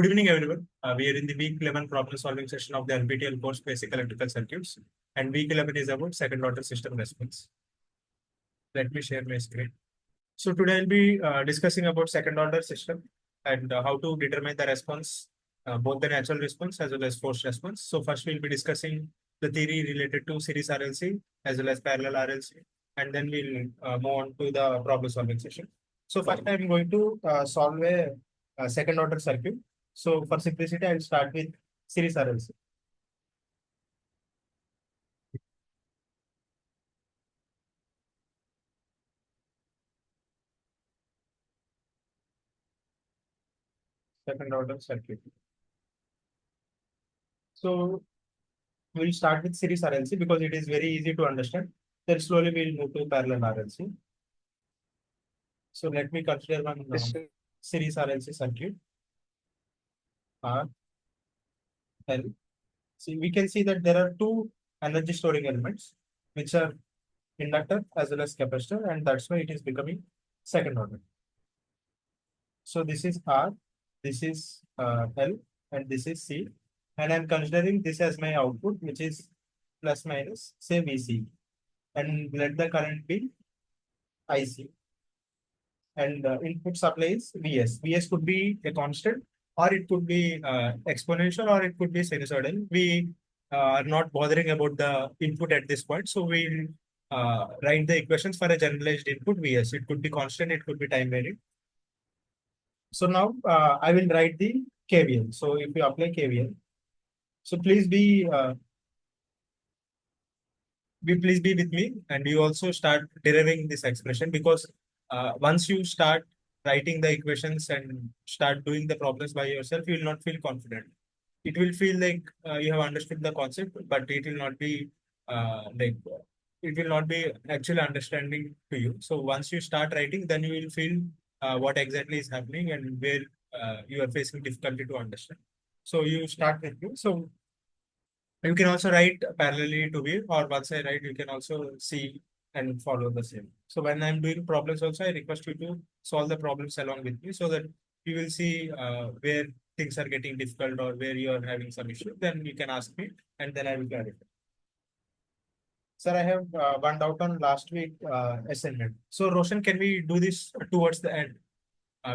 Good evening, everyone. We are in the week 11 problem solving session of the NPTEL course Basic Electrical Circuits, and week 11 is about second order system response. Let me share my screen. So today I'll be discussing about second order system and how to determine the response, both the natural response as well as forced response. So first we'll be discussing the theory related to series RLC as well as parallel RLC, and then we'll move on to the problem solving session. So first I'm going to solve a second order circuit. So for simplicity, I'll start with series RLC. Second order circuit. So we'll start with series RLC because it is very easy to understand. Then slowly we'll move to parallel RLC. So let me consider one series RLC circuit. R, L. See, we can see that there are two energy storing elements, which are inductor as well as capacitor, and that's why it is becoming second order. So this is R, this is L, and this is C. And I'm considering this as my output, which is plus minus, say VC. And let the current be IC. And input supply is Vs. Vs could be a constant, or it could be exponential, or it could be sinusoidal. We are not bothering about the input at this point. So we'll write the equations for a generalized input Vs. It could be constant, it could be time varying. So now I will write the KVL. So if you apply KVL, so please be with me, and you also start deriving this expression, because once you start writing the equations and start doing the problems by yourself, you will not feel confident. It will feel like you have understood the concept, but it will not be it will not be actually understanding to you. So once you start writing, then you will feel what exactly is happening and where you are facing difficulty to understand. So you start with me. So you can also write parallelly to me, or once I write, you can also see and follow the same. So when I'm doing problems also, I request you to solve the problems along with me so that you will see where things are getting difficult or where you are having some issue. Then you can ask me and then I will clarify. Sir, I have one doubt on last week assignment. So Roshan, can we do this towards the end?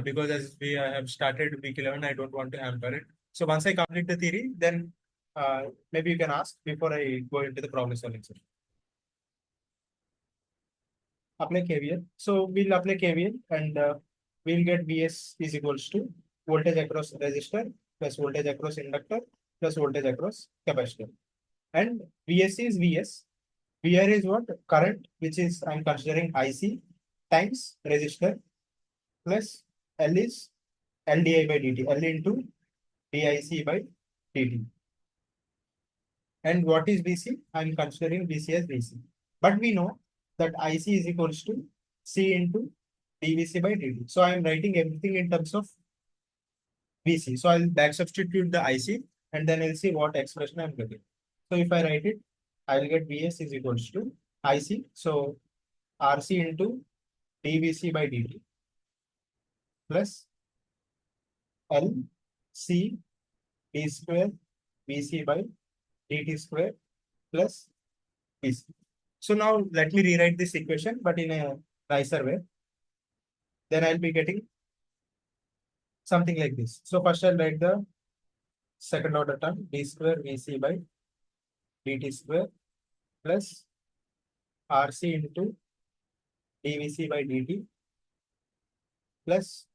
Because as we have started week 11, I don't want to hamper it. So once I complete the theory, then maybe you can ask before I go into the problem solving session. Apply KVL. So we'll apply KVL and we'll get Vs is equals to voltage across resistor plus voltage across inductor plus voltage across capacitor. And Vs is Vs. VR is what? Current, which is I'm considering IC times resistor plus L is LDI by dt, L into DIC by dt. And what is VC? I'm considering VC as VC. But we know that IC is equals to C into dVC by dt. So I'm writing everything in terms of VC. So I'll back substitute the IC and then I'll see what expression I'm getting. So if I write it, I'll get Vs is equals to IC. So RC into dVC by dt plus L C d square VC by dt square plus VC. So now let me rewrite this equation, but in a nicer way. Then I'll be getting something like this. So first I'll write the second order term d square VC by dt square plus RC into dVC by dt plus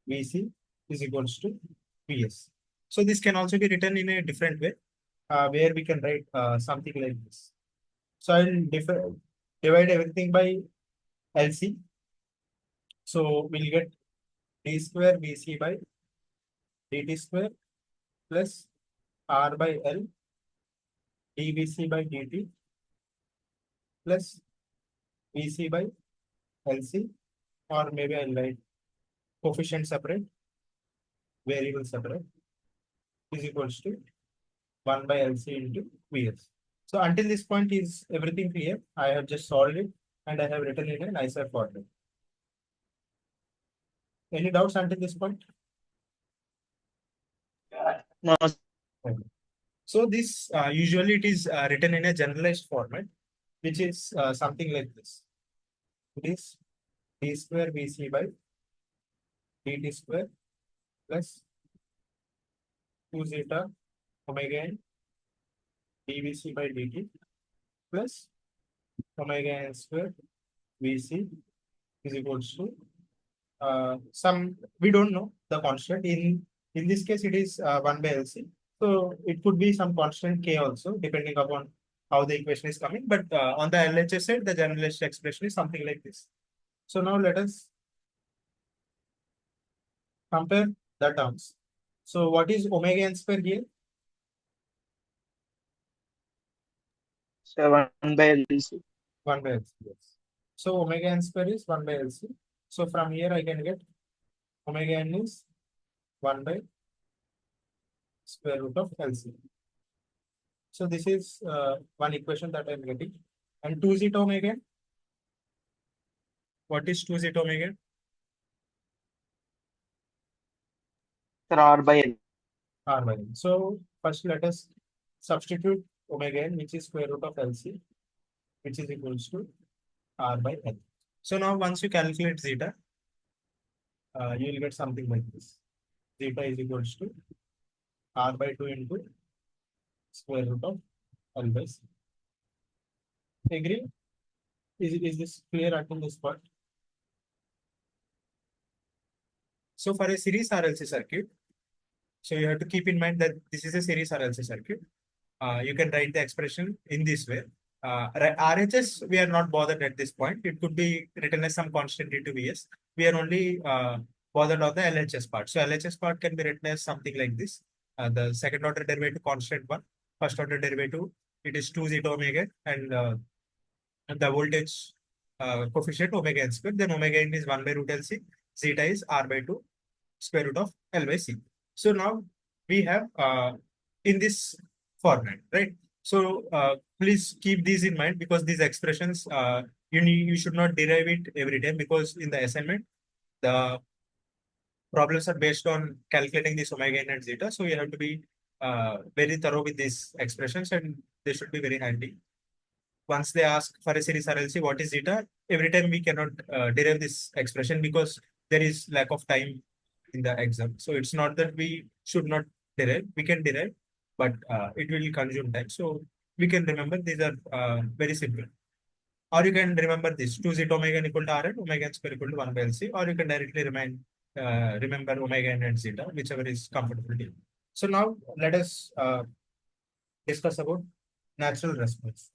VC is equals to Vs. So this can also be written in a different way, where we can write something like this. So I'll divide everything by LC. So we'll get d square VC by dt square plus R by L dVC by dt plus VC by LC, or maybe I'll write coefficient separate, variable separate, is equals to 1 by LC into Vs. So until this point is everything clear. I have just solved it and I have written it in a nicer format. Any doubts until this point? No, Okay. So this usually it is written in a generalized format, which is something like this. It is d square bc by dt square plus 2 zeta omega n dvc by dt plus omega n square vc is equals to some we don't know the constant. In this case it is 1 by LC, so it could be some constant k also depending upon how the equation is coming, but on the LHS side the generalized expression is something like this. So now let us compare the terms. So what is omega n square here? 1 by LC. 1 by LC, yes. So omega n square is 1 by LC. So from here I can get omega n is 1 by square root of LC. So this is one equation that I'm getting. And 2 zeta omega, what is 2 zeta omega? Sir, R by L. R by N. So first let us substitute omega n, which is square root of LC, which is equals to R by N. So now once you calculate zeta, you will get something like this. Zeta is equals to R by 2 into square root of L by C. Agree? Is this clear at this part? So for a series RLC circuit, so you have to keep in mind that this is a series RLC circuit. You can write the expression in this way. RHS, we are not bothered at this point. It could be written as some constant due to Vs. We are only bothered on the LHS part. So LHS part can be written as something like this. The second order derivative constant one, first order derivative, it is 2 zeta omega, and the voltage coefficient omega n square. Then omega n is 1 by root LC. Zeta is R by 2 square root of L by C. So now we have in this format, right? So please keep these in mind, because these expressions you should not derive it every time, because in the assignment the problems are based on calculating this omega n and zeta. So you have to be very thorough with these expressions, and they should be very handy. Once they ask for a series RLC, what is zeta? Every time we cannot derive this expression because there is lack of time in the exam. So it's not that we should not derive, we can derive, but it will consume time. So we can remember these are very simple. Or you can remember this 2 zeta omega n equal to Rn, omega n square equal to 1 by LC, or you can directly remember omega n and zeta, whichever is comfortable to you. So now let us discuss about natural response.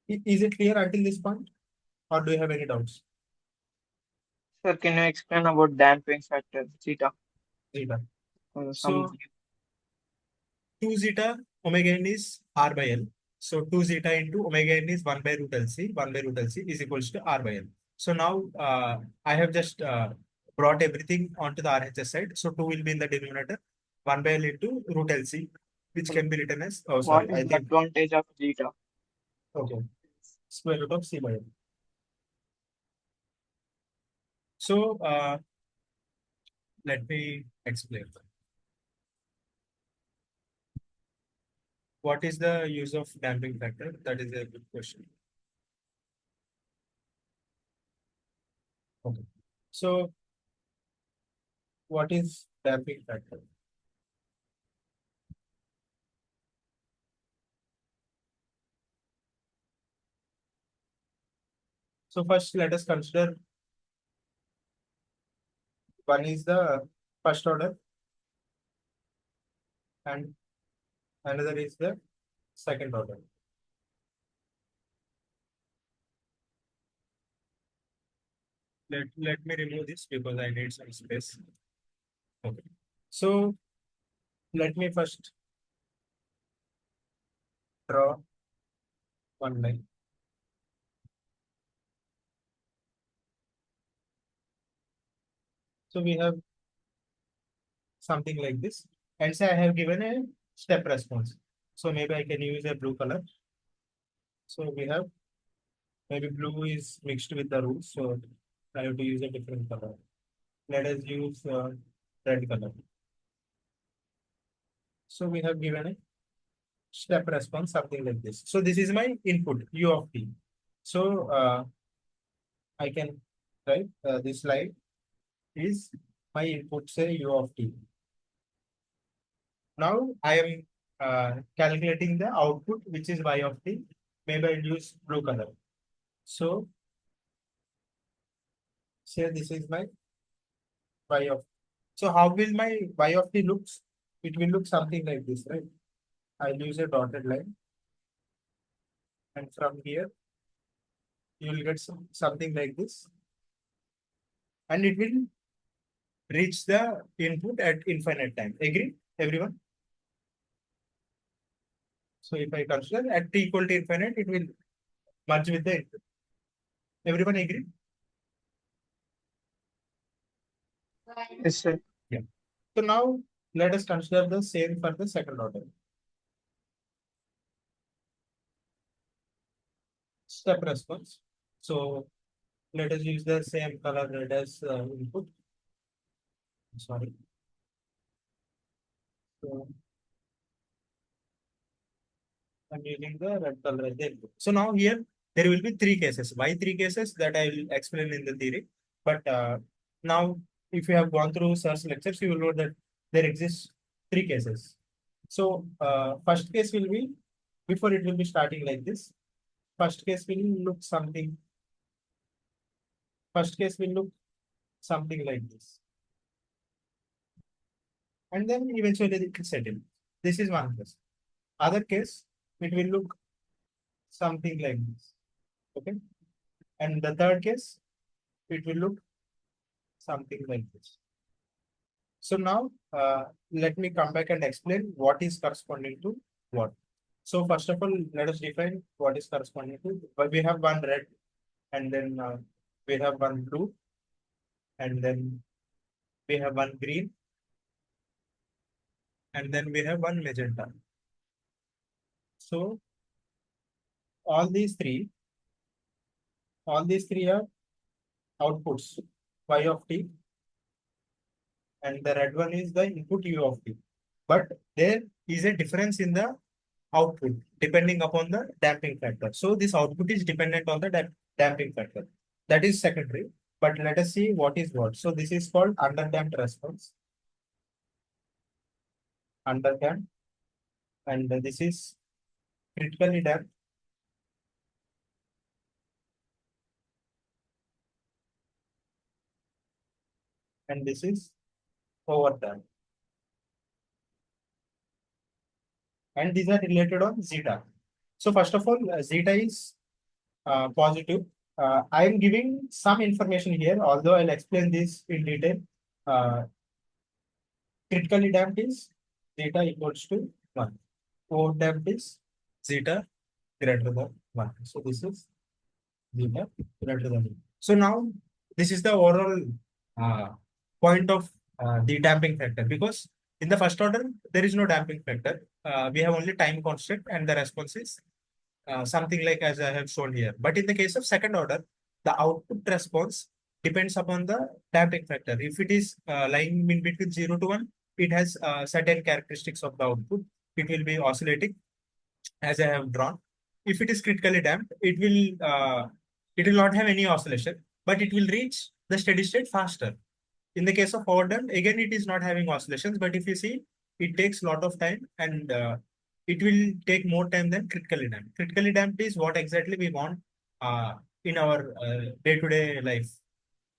Is it clear until this point, or do you have any doubts? Sir, can you explain about damping factor, zeta? Zeta. Some So 2 zeta omega n is R by L. So 2 zeta into omega n is 1 by root LC. 1 by root LC is equals to R by L. So now I have just brought everything onto the RHS side. So 2 will be in the denominator. 1 by L into root LC, which can be written as, oh what sorry, is I the think, advantage of zeta? okay, square root of C by L. So let me explain. What is the use of damping factor? That is a good question. Okay. So what is damping factor? So first let us consider one is the first order and another is the second order. Let me remove this because I need some space. Okay. So let me first draw one line. So we have something like this. And say I have given a step response. So maybe I can use a blue color. So we have, maybe blue is mixed with the rules. So I have to use a different color. Let us use red color. So we have given a step response, something like this. So this is my input u of t. So I can write this line is my input, say u of t. Now I am calculating the output, which is y of t. Maybe I'll use blue color. So say this is my y of. So how will my y of t looks? It will look something like this, right? I'll use a dotted line, and from here you will get something like this, and it will reach the input at infinite time. Agree, everyone? So if I consider at t equal to infinite, it will merge with the input. Everyone agree? Yes, sir. Yeah. So now let us consider the same for the second order. Step response. So let us use the same color red as input. Sorry. So I'm using the red color as the input. So now here there will be three cases. Why three cases? That I will explain in the theory. But now if you have gone through such lectures, you will know that there exists three cases. So first case will be, before it will be starting like this. First case will look something. First case will look something like this. And then eventually it will settle. This is one case. Other case, it will look something like this. Okay. And the third case, it will look something like this. So now let me come back and explain what is corresponding to what. So first of all, let us define what is corresponding to. But we have one red, and then we have one blue, and then we have one green, and then we have one magenta. So all these three, all these three are outputs y of t, and the red one is the input u of t. But there is a difference in the output depending upon the damping factor. So this output is dependent on the damping factor. That is secondary. But let us see what is what. So this is called underdamped response. Underdamped. And this is critically damped. And this is overdamped. And these are related on zeta. So first of all, zeta is positive. I am giving some information here, although I'll explain this in detail. Uh, Critically damped is zeta equals to 1. Overdamped is zeta greater than 1. So this is zeta greater than 1. So now this is the overall uh, point of the damping factor, because in the first order there is no damping factor. We have only time constant and the response is something like as I have shown here. But in the case of second order, the output response depends upon the damping factor. If it is lying in between 0 to 1, it has certain characteristics of the output. It will be oscillating as I have drawn. If it is critically damped, it will not have any oscillation, but it will reach the steady state faster. In the case of overdone, again, it is not having oscillations, but if you see, it takes a lot of time and it will take more time than critically damped. Critically damped is what exactly we want in our day-to-day life,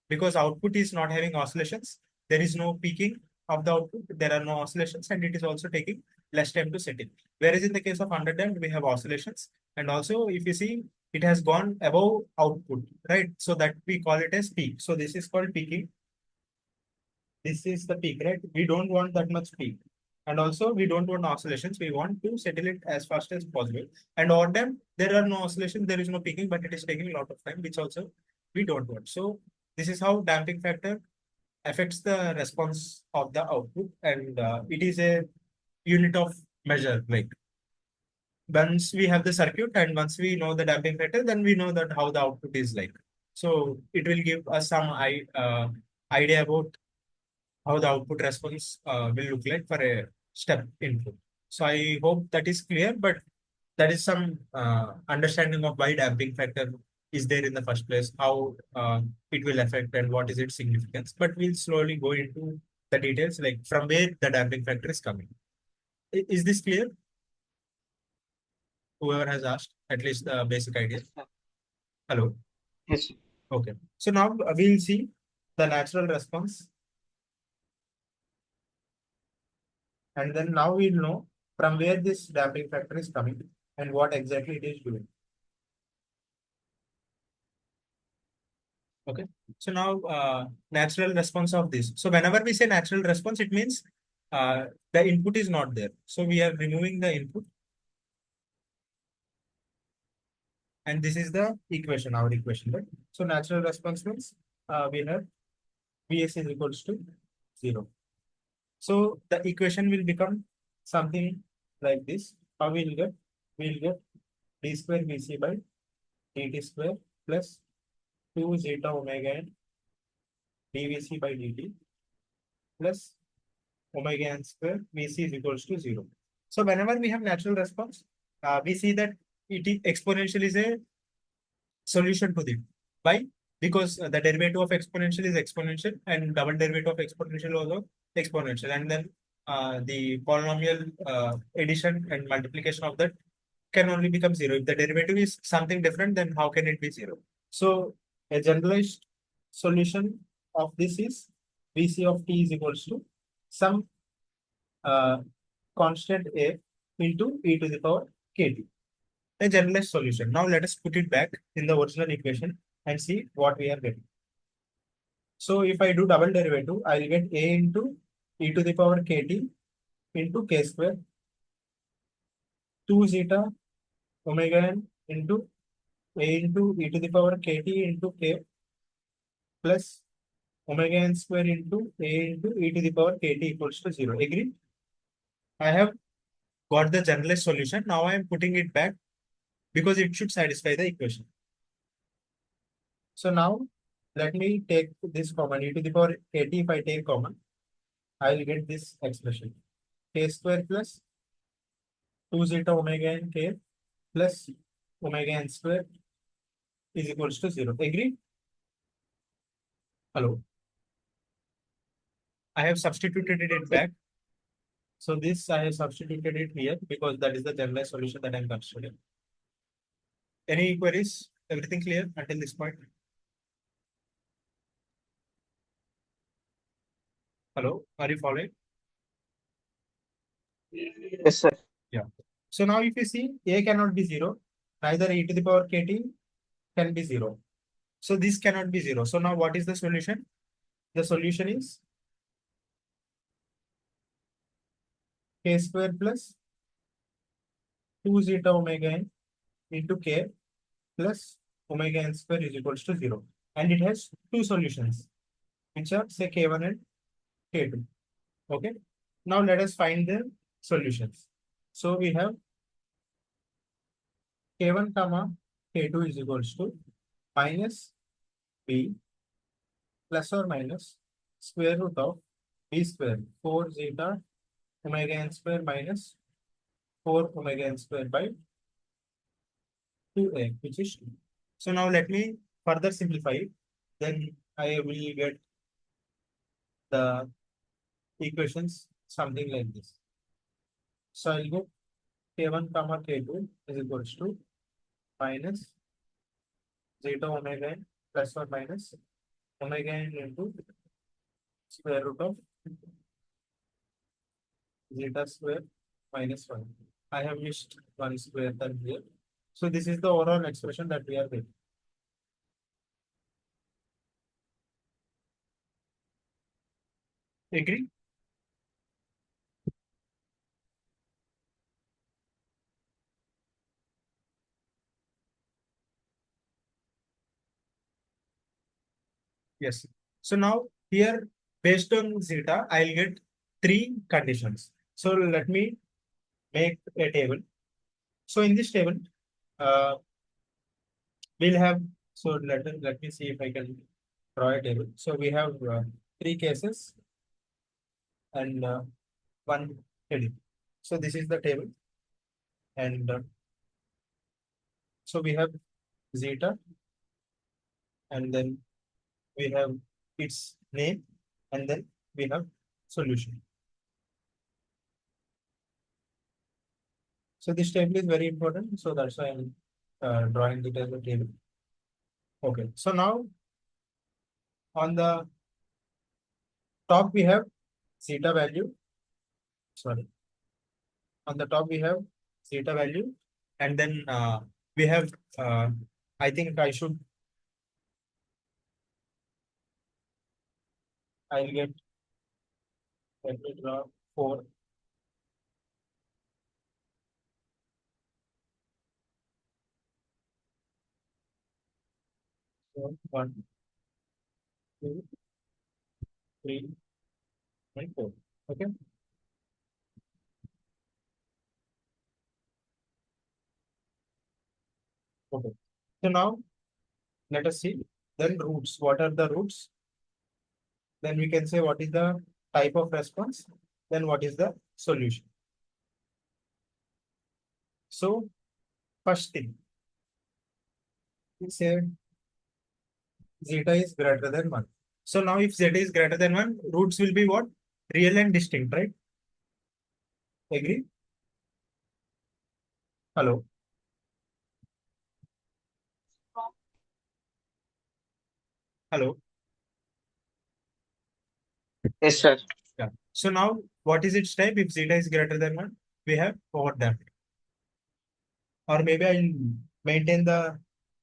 because output is not having oscillations. There is no peaking of the output. There are no oscillations, and it is also taking less time to settle. Whereas in the case of underdamped, we have oscillations, and also if you see, it has gone above output, right? So that we call it as peak. So this is called peaking. This is the peak, right? We don't want that much peak. And also we don't want oscillations. We want to settle it as fast as possible. And over them, there are no oscillations, there is no peaking, but it is taking a lot of time, which also we don't want. So this is how damping factor affects the response of the output. And it is a unit of measure. Like once we have the circuit and once we know the damping factor, then we know that how the output is like. So it will give us some idea about how the output response will look like for a step input. So I hope that is clear, but that is some understanding of why damping factor is there in the first place, how it will affect and what is its significance. But we'll slowly go into the details, like from where the damping factor is coming. Is this clear? Whoever has asked, at least the basic idea. Yes, sir. Hello. Yes, sir. Okay. So now we'll see the natural response, and then now we'll know from where this damping factor is coming and what exactly it is doing. Okay. So now natural response of this. So whenever we say natural response, it means the input is not there. So we are removing the input, and this is the equation, our equation, right? So natural response means we have Vs is equals to 0. So the equation will become something like this. How we'll get? We'll get d square Vc by dt square plus 2 zeta omega n dVc by dt plus omega n square Vc is equals to 0. So whenever we have natural response, we see that exponential is a solution to it. Why? Because the derivative of exponential is exponential and double derivative of exponential also exponential. And then the polynomial addition and multiplication of that can only become 0. If the derivative is something different, then how can it be 0? So a generalized solution of this is Vc of t is equals to some uh, constant a into e to the power kt. A generalized solution. Now let us put it back in the original equation and see what we are getting. So if I do double derivative, I'll get a into e to the power kt into k square 2 zeta omega n into a into e to the power kt into k plus omega n square into a into e to the power kt equals to 0. Agree? I have got the generalized solution. Now I am putting it back because it should satisfy the equation. So now let me take this common e to the power kt. If I take common, I will get this expression k square plus 2 zeta omega n k plus omega n square is equals to 0. Agree? Hello. I have substituted it back. So this I have substituted it here because that is the generalized solution that I am considering. Any queries? Everything clear until this point? Hello, are you following? Yes, sir. Yeah. So now if you see a cannot be 0, neither e to the power kt can be 0. So this cannot be 0. So now what is the solution? The solution is k square plus 2 zeta omega n into k plus omega n square is equals to 0. And it has two solutions, which are say k1 and k2. Okay. Now let us find the solutions. So we have k1 comma k2 is equals to minus b plus or minus square root of b square 4 zeta omega n square minus 4 omega n square by 2a, which is 2. So now let me further simplify it. Then I will get the equations something like this. So I'll get k1 comma k2 is equals to minus zeta omega n plus or minus omega n into square root of zeta square minus 1. I have used 1 square term here. So this is the overall expression that we are getting. Agree? Yes. So now here, based on zeta, I'll get three conditions. So let me make a table. So in this table, uh, we'll have, so let me see if I can draw a table. So we have three cases and one heading. So this is the table, and so we have zeta, and then we have its name, and then we have solution. So this table is very important. So that's why I'm drawing it as a table. Okay. So now on the top we have zeta value. Sorry. On the top we have zeta value, and then we have. I think I should. I'll get. Let me draw four. So, 1, 2, 3, and 4. Okay. Okay. So now let us see. Then roots. What are the roots? Then we can say what is the type of response. Then what is the solution. So first thing, we said zeta is greater than 1. So now if zeta is greater than 1, roots will be what? Real and distinct, right? Agree? Hello. Hello. Yes, sir. Yeah. So now what is its type? If zeta is greater than 1, we have overdamped. Or maybe I'll maintain the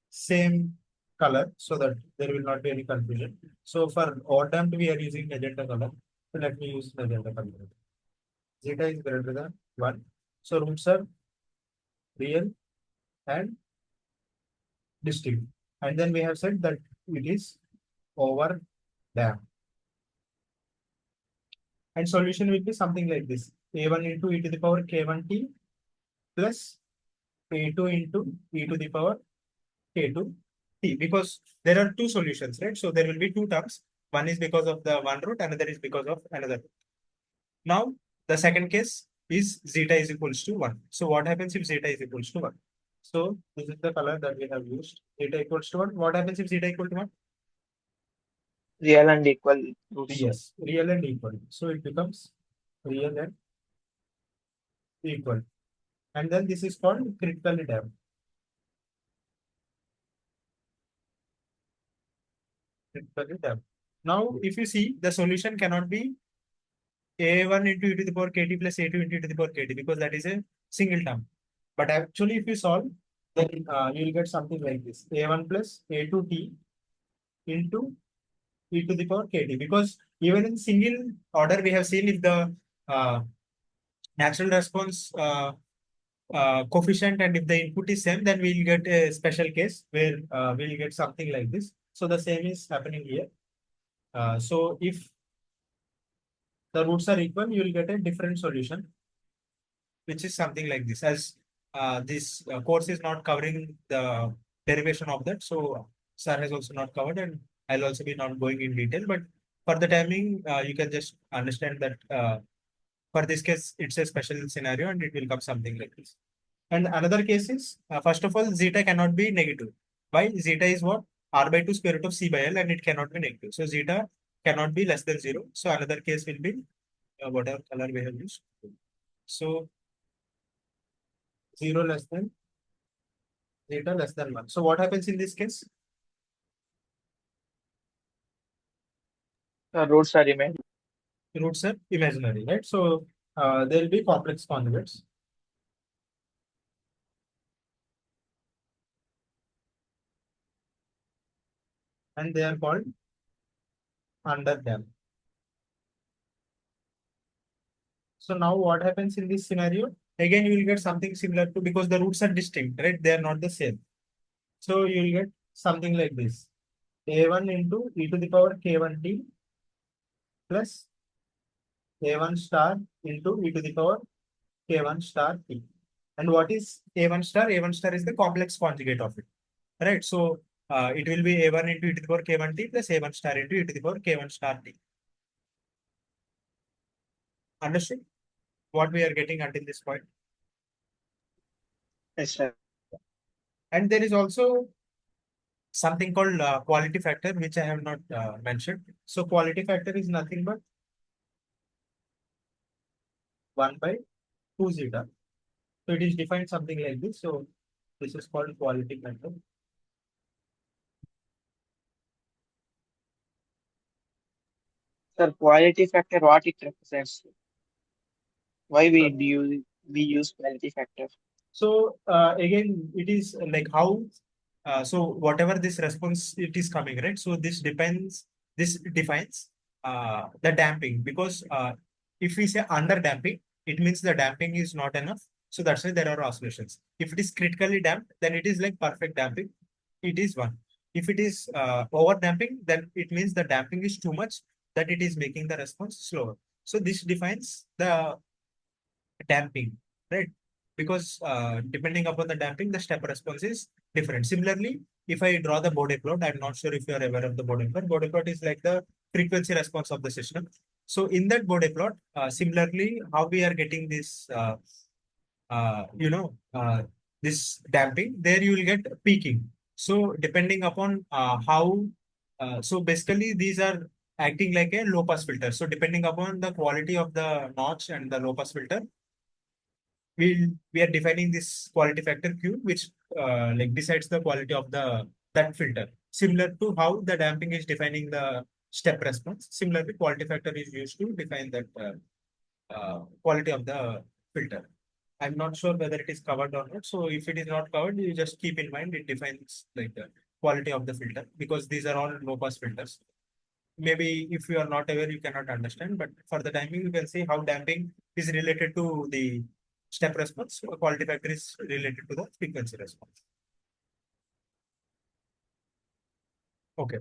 same color so that there will not be any confusion. So for overdamped, we are using magenta color. So let me use magenta color. Zeta is greater than 1. So roots are real and distinct. And then we have said that it is over damped. And solution will be something like this. A1 into e to the power k1t plus a2 into e to the power k2t. Because there are two solutions, right? So there will be two terms. One is because of the one root, another is because of another root. Now, the second case is zeta is equals to 1. So what happens if zeta is equals to 1? So this is the color that we have used. Zeta equals to 1. What happens if zeta equal to 1? Real and equal roots. Yes, real and equal. So it becomes real and equal. And then this is called critically damped. Critically damped. Now, if you see, the solution cannot be a1 into e to the power kt plus a2 into e to the power kt because that is a single term. But actually, if you solve, then you will get something like this: a1 plus a2t into e to the power kt. Because even in single order, we have seen if the natural response coefficient and if the input is same, then we'll get a special case where we'll get something like this. So the same is happening here. So if the roots are equal, you will get a different solution, which is something like this. As this course is not covering the derivation of that, so sir has also not covered, and I'll also be not going in detail. But for the timing, you can just understand that for this case, it's a special scenario, and it will come something like this. And another case is, first of all, zeta cannot be negative. Why? Zeta is what? R by 2 square root of C by L, and it cannot be negative. So zeta cannot be less than 0. So another case will be whatever color we have used. So 0 less than zeta less than 1. So what happens in this case? Roots are remain. Roots are imaginary, right? So there will be complex conjugates. And they are called under them. So now what happens in this scenario? Again, you will get something similar to, because the roots are distinct, right? They are not the same. So you will get something like this. A1 into e to the power k1t plus a1 star into e to the power k1 star t. And what is a1 star? A1 star is the complex conjugate of it, right? So it will be a1 into e to the power k1t plus a1 star into e to the power k1 star t. Understood? what we are getting until this point. Yes, sir. And there is also something called quality factor, which I have not mentioned. So quality factor is nothing but 1 by 2 zeta. So it is defined something like this. So this is called quality factor. Sir, quality factor, what it represents? Why we use quality factor? So again, it is like how so whatever this response it is coming, right? So this defines the damping, because if we say under damping, it means the damping is not enough. So that's why there are oscillations. If it is critically damped, then it is like perfect damping. It is one. If it is over damping, then it means the damping is too much, that it is making the response slower. So this defines the damping, right? Because depending upon the damping, the step response is different. Similarly, if I draw the Bode plot, I'm not sure if you are aware of the Bode plot. Bode plot is like the frequency response of the system. So in that Bode plot, similarly, how we are getting this, this damping, there you will get peaking. So depending upon so basically these are acting like a low pass filter. So depending upon the quality of the notch and the low pass filter, we are defining this quality factor Q, which like decides the quality of the that filter. Similar to how the damping is defining the step response, similarly quality factor is used to define that quality of the filter. I'm not sure whether it is covered or not. So if it is not covered, you just keep in mind it defines like the quality of the filter, because these are all low pass filters. Maybe if you are not aware, you cannot understand. But for the timing, you can see how damping is related to the step response. So quality factor is related to the frequency response. Okay.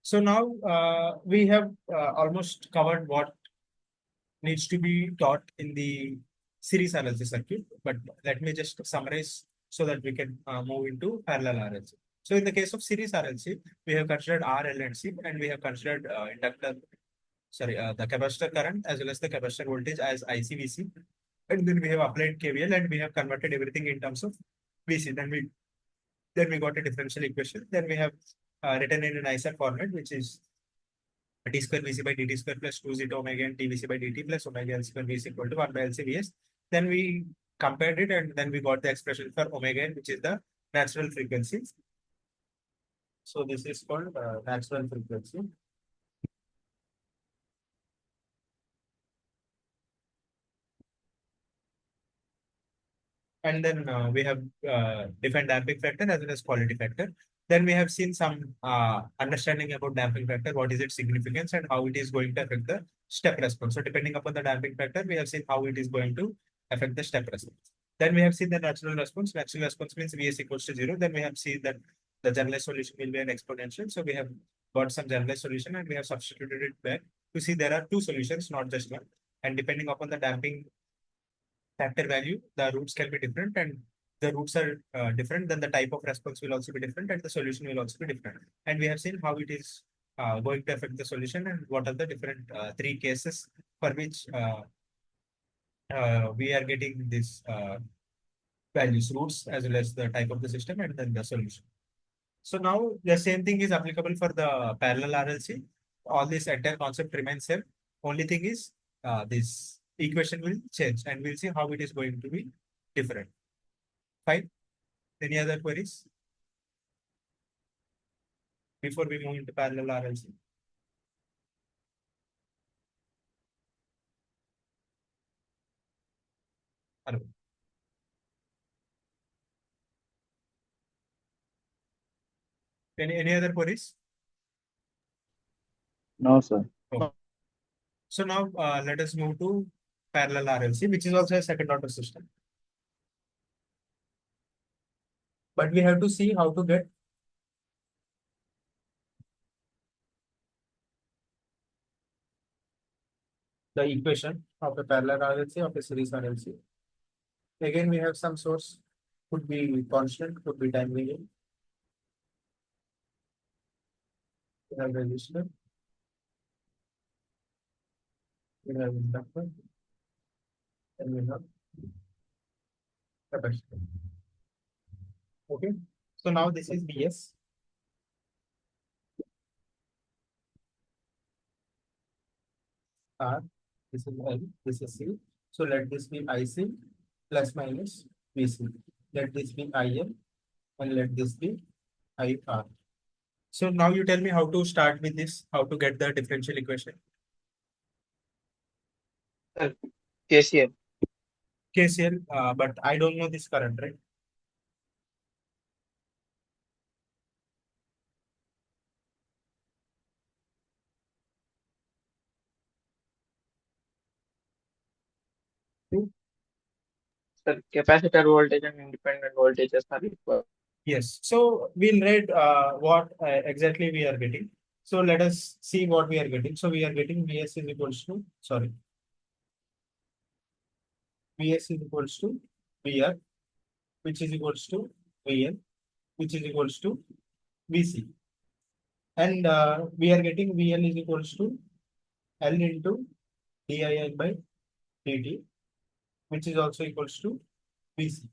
So now we have almost covered what needs to be taught in the series RLC circuit. But let me just summarize so that we can move into parallel RLC. So in the case of series RLC, we have considered R, L, and C, and we have considered inductor, sorry, the capacitor current as well as the capacitor voltage as IC/VC. And then we have applied KVL and we have converted everything in terms of VC. Then we got a differential equation. Then we have written in an ISAT format, which is t square Vc by dt square plus 2 zeta omega and tvc by dt plus omega L square Vc equal to 1 by LC Vs. Then we compared it and then we got the expression for omega n, which is the natural frequency. So this is called natural frequency. And then we have defined damping factor as well as quality factor. Then we have seen some understanding about damping factor, what is its significance and how it is going to affect the step response. So depending upon the damping factor, we have seen how it is going to affect the step response. Then we have seen the natural response. Natural response means Vs equals to 0. Then we have seen that the generalized solution will be an exponential. So we have got some generalized solution and we have substituted it back to see there are two solutions, not just one. And depending upon the damping factor value, the roots can be different, and the roots are different, then the type of response will also be different and the solution will also be different. And we have seen how it is going to affect the solution and what are the different three cases for which we are getting these values, roots, as well as the type of the system and then the solution. So now the same thing is applicable for the parallel RLC. All this entire concept remains same. Only thing is this equation will change and we'll see how it is going to be different. Fine. Any other queries before we move into parallel RLC? Hello. Any other queries? No, sir. Okay. So now let us move to parallel RLC, which is also a second order system. But we have to see how to get the equation of a parallel RLC of a series RLC. Again, we have some source, could be constant, could be time variable. We have resistor, we have inductor, and we have capacitor. Okay. So now this is Vs. R, this is L, this is C. So let this be IC plus minus VC. Let this be IM and let this be IR. So now you tell me how to start with this, how to get the differential equation. Sir, KCL. KCL, but I don't know this current, right? Sir, capacitor voltage and independent voltages are equal. Yes. So we'll read what exactly we are getting. So let us see what we are getting. So we are getting Vs is equals to, sorry, Vs is equals to Vr, which is equals to Vn, which is equals to Vc. And we are getting VL is equals to L into DIL by dt, which is also equals to Vc.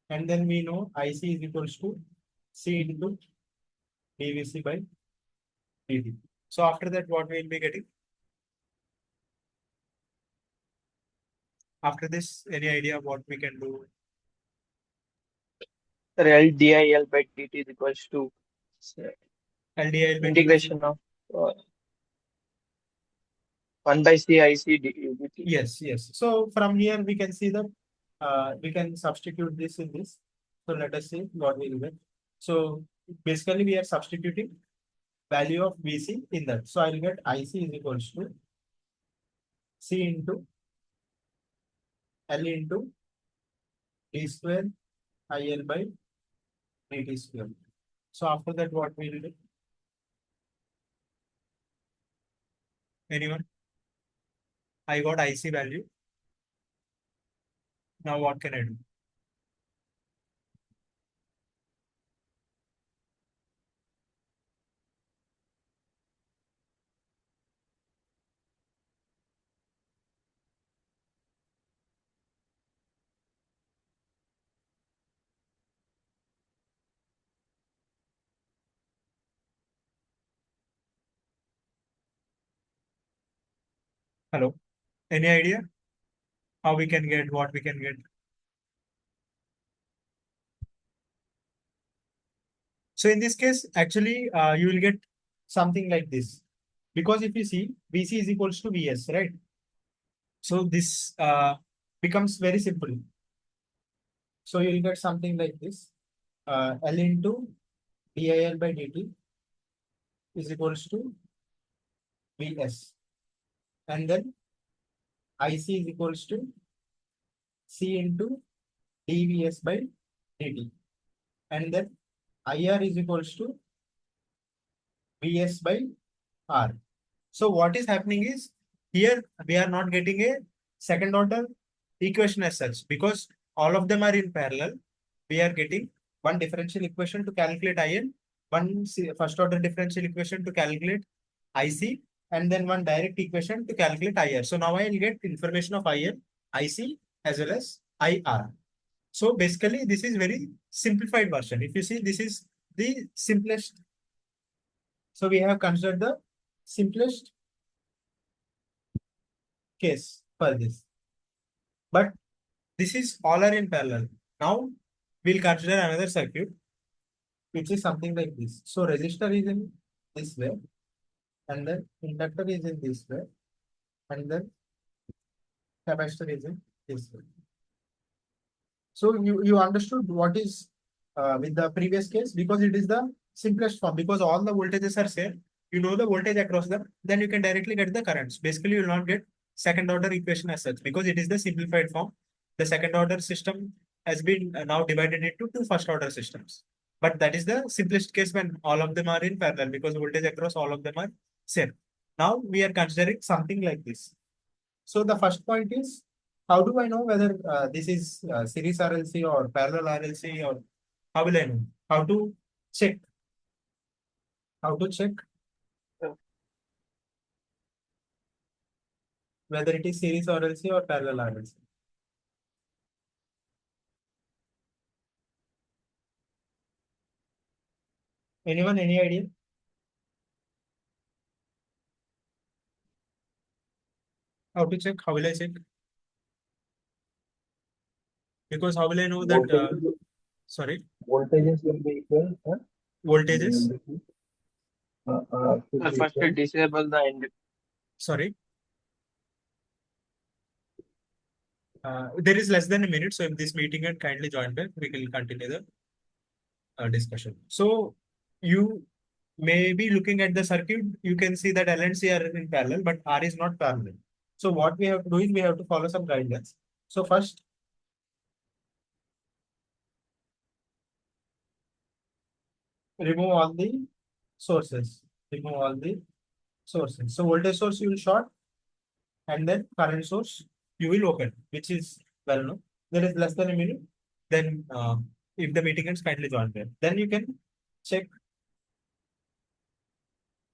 And then we know IC is equals to C into dVc by dt. So after that, what we will be getting? After this, any idea what we can do? Sir, LDIL by dt is equals to LDIL by dt is integration of 1 by C IC dt. yes, yes. So from here we can see that we can substitute this in this. So let us see what we will get. So basically we are substituting value of VC in that. So I'll get IC is equals to C into L into D square IL by dt square. So after that, what we will do? Anyone? I got IC value. Now what can I do? Hello? Any idea how we can get what we can get? So in this case, actually, you will get something like this. Because if you see, VC is equals to VS, right? So this becomes very simple. So you'll get something like this. L into DIL by dt is equals to VS. And then IC is equals to C into dVs by dt. And then IR is equals to Vs by R. So what is happening is here we are not getting a second order equation as such because all of them are in parallel. We are getting one differential equation to calculate IN, one first order differential equation to calculate IC, and then one direct equation to calculate IR. So now I will get information of IN, IC as well as IR. So basically this is very simplified version. If you see, this is the simplest. So we have considered the simplest case for this. But this is all are in parallel. Now we'll consider another circuit, which is something like this. So resistor is in this way, and then inductor is in this way, and then capacitor is in this way. So you understood what is with the previous case because it is the simplest form because all the voltages are same. You know the voltage across them, then you can directly get the currents. Basically, you will not get second order equation as such because it is the simplified form. The second order system has been now divided into two first order systems. But that is the simplest case when all of them are in parallel because voltage across all of them are same. Now we are considering something like this. So the first point is, how do I know whether this is series RLC or parallel RLC or how will I know? How to check? How to check whether it is series RLC or parallel RLC? Anyone, any idea? How to check? How will I check? Because how will I know that? Voltages, Sorry, voltages will be equal, voltages. should Sir, be first equal. disable the end. Sorry, there is less than a minute. So if this meeting can kindly join back, we will continue the discussion. So you may be looking at the circuit. You can see that L and C are in parallel, but R is not parallel. So what we have to do is we have to follow some guidelines. So first, remove all the sources. Remove all the sources. So voltage source you will short, and then current source you will open, which is well known. There is less than a minute. Then if the meeting ends, kindly join there. Then you can check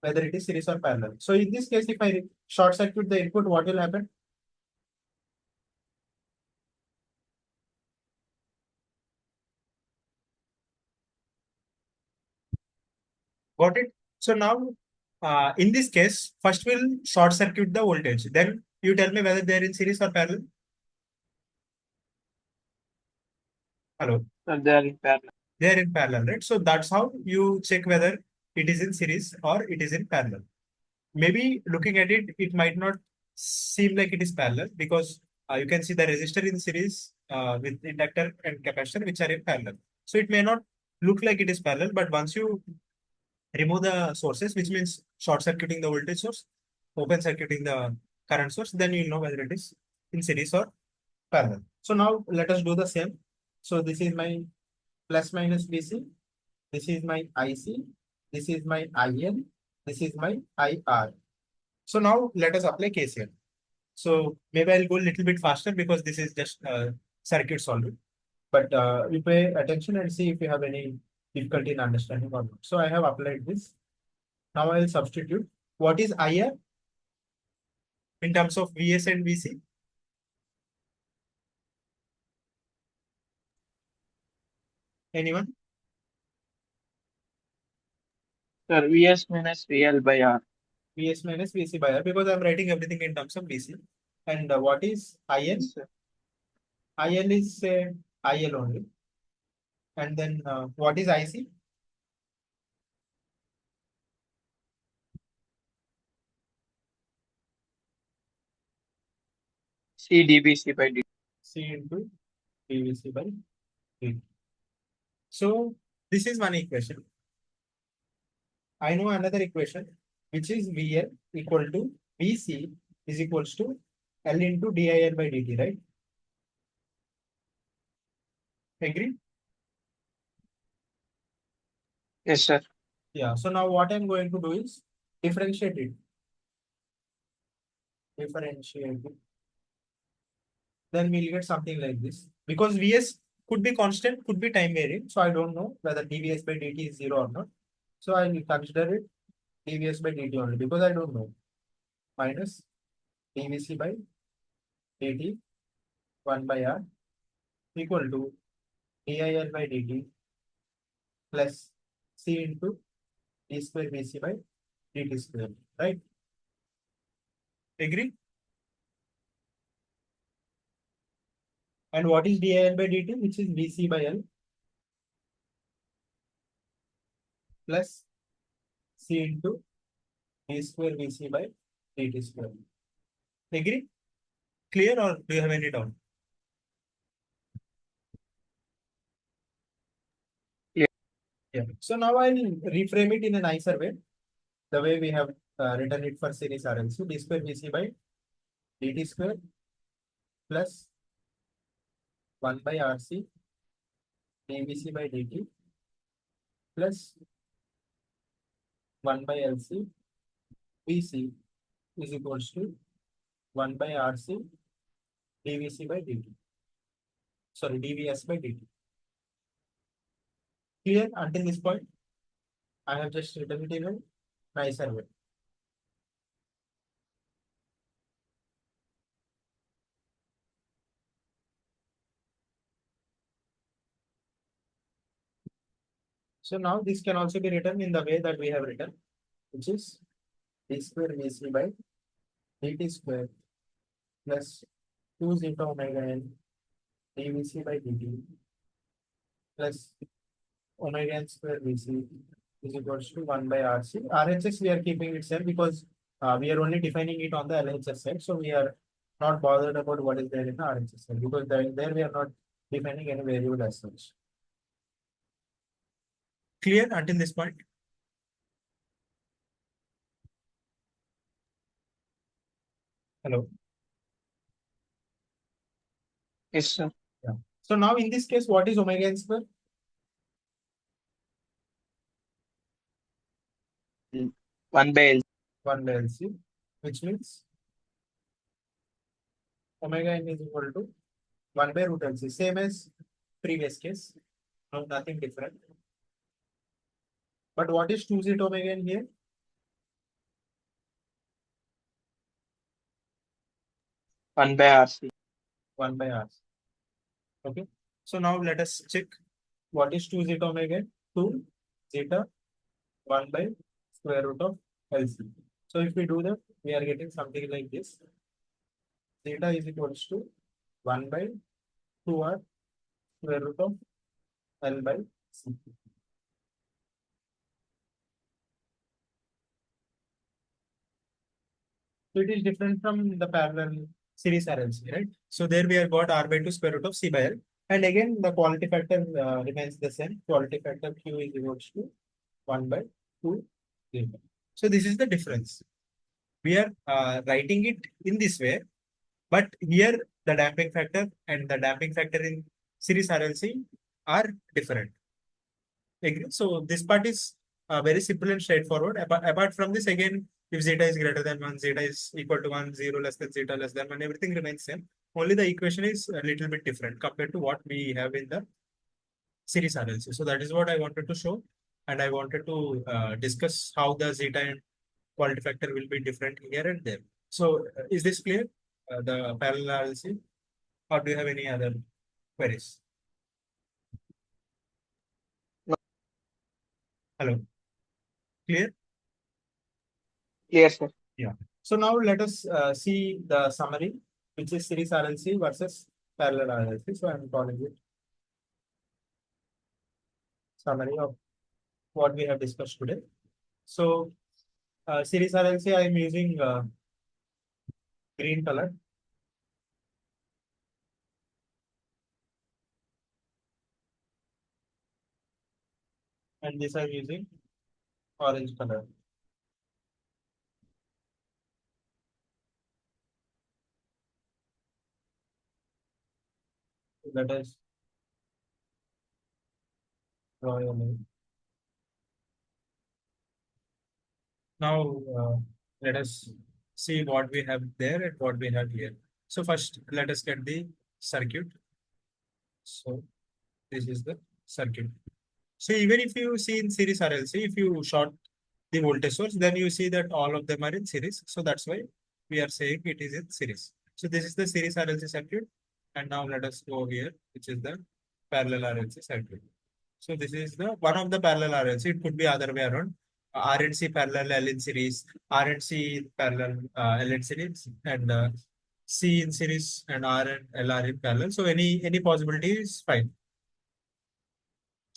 whether it is series or parallel. So in this case, if I short circuit the input, what will happen? Got it? So now, in this case, first we'll short circuit the voltage. Then you tell me whether they're in series or parallel. Hello, Sir, they are in parallel. they're in parallel, right? So that's how you check whether it is in series or it is in parallel. Maybe looking at it, it might not seem like it is parallel because you can see the resistor in series with inductor and capacitor which are in parallel. So it may not look like it is parallel, but once you remove the sources, which means short circuiting the voltage source, open circuiting the current source, then you'll know whether it is in series or parallel. So now let us do the same. So this is my plus minus BC. This is my IC. This is my IN. This is my IR. So now let us apply KCL. So maybe I'll go a little bit faster because this is just circuit solving. But you pay attention and see if you have any difficulty in understanding or not. So I have applied this. Now I will substitute. What is IR in terms of VS and VC? Anyone? Sir, Vs minus Vl by R. VS minus VC by R because I'm writing everything in terms of VC. And what is IN? Yes, sir. IL is IL only. And then what is IC? C dBc by dt. C into dVC by dt. So this is one equation. I know another equation, which is VL equal to VC is equals to L into DIL by dt, right? Agree? Yes, sir. Yeah. So now what I'm going to do is differentiate it. Differentiate it. Then we'll get something like this. Because Vs could be constant, could be time varying. So I don't know whether dVs by dt is 0 or not. So I will consider it dVs by dt only because I don't know. Minus dVc by dt 1 by R equal to DIL by dt plus C into d square Vc by dt square, right? Agree? And what is DIL by dt, which is Vc by L plus C into d square Vc by dt square. Agree? Clear or do you have any doubt? Clear. Yeah. So now I'll reframe it in a nicer way. The way we have written it for series RLC, d square Vc by dt square plus 1 by RC dVc by dt plus 1 by LC Vc is equals to 1 by RC dVc by dt. Sorry, dVs by dt. Clear until this point? I have just written it in a nicer way. So now this can also be written in the way that we have written, which is d square vc by dt square plus 2 zeta omega n dvc by dt plus omega n square vc is equals to 1 by RC. RHS we are keeping it same because we are only defining it on the LHS side. So we are not bothered about what is there in the RHS side because there we are not defining any variable as such. Clear until this point? Hello. Yes, sir. Yeah. So now in this case, what is omega n square? 1 by L. 1 by LC, which means omega n is equal to 1 by root LC, same as previous case. No, nothing different. But what is 2 zeta omega n here? 1 by RC. 1 by R. Okay. So now let us check what is 2 zeta omega n? 2 zeta 1 by square root of LC. So if we do that, we are getting something like this. Zeta is equals to 1 by 2R square root of L by C. So it is different from the parallel series RLC, right? So there we have got R by 2 square root of C by L. And again, the quality factor remains the same. Quality factor Q is equals to 1 by 2 zeta. So this is the difference. We are writing it in this way, but here the damping factor and the damping factor in series RLC are different. Agree? So this part is very simple and straightforward. Apart from this, again, if zeta is greater than 1, zeta is equal to 1, 0 less than zeta less than 1, everything remains same. Only the equation is a little bit different compared to what we have in the series RLC. So that is what I wanted to show. And I wanted to discuss how the zeta and quality factor will be different here and there. So is this clear? The parallel RLC? Or do you have any other queries? No. Hello? Clear? Clear, sir. Yeah. So now let us see the summary, which is series RLC versus parallel RLC. So I'm calling it summary of what we have discussed today. So series RLC, I am using green color. And this I'm using orange color. Let us draw a line. Now let us see what we have there and what we have here. So first, let us get the circuit. So this is the circuit. So even if you see in series RLC, if you short the voltage source, then you see that all of them are in series. So that's why we are saying it is in series. So this is the series RLC circuit. And now let us go here, which is the parallel RLC circuit. So this is the one of the parallel RLC. It could be other way around. R and C parallel L in series, R and C parallel L in series, and C in series and R and L are in parallel. So any possibility is fine.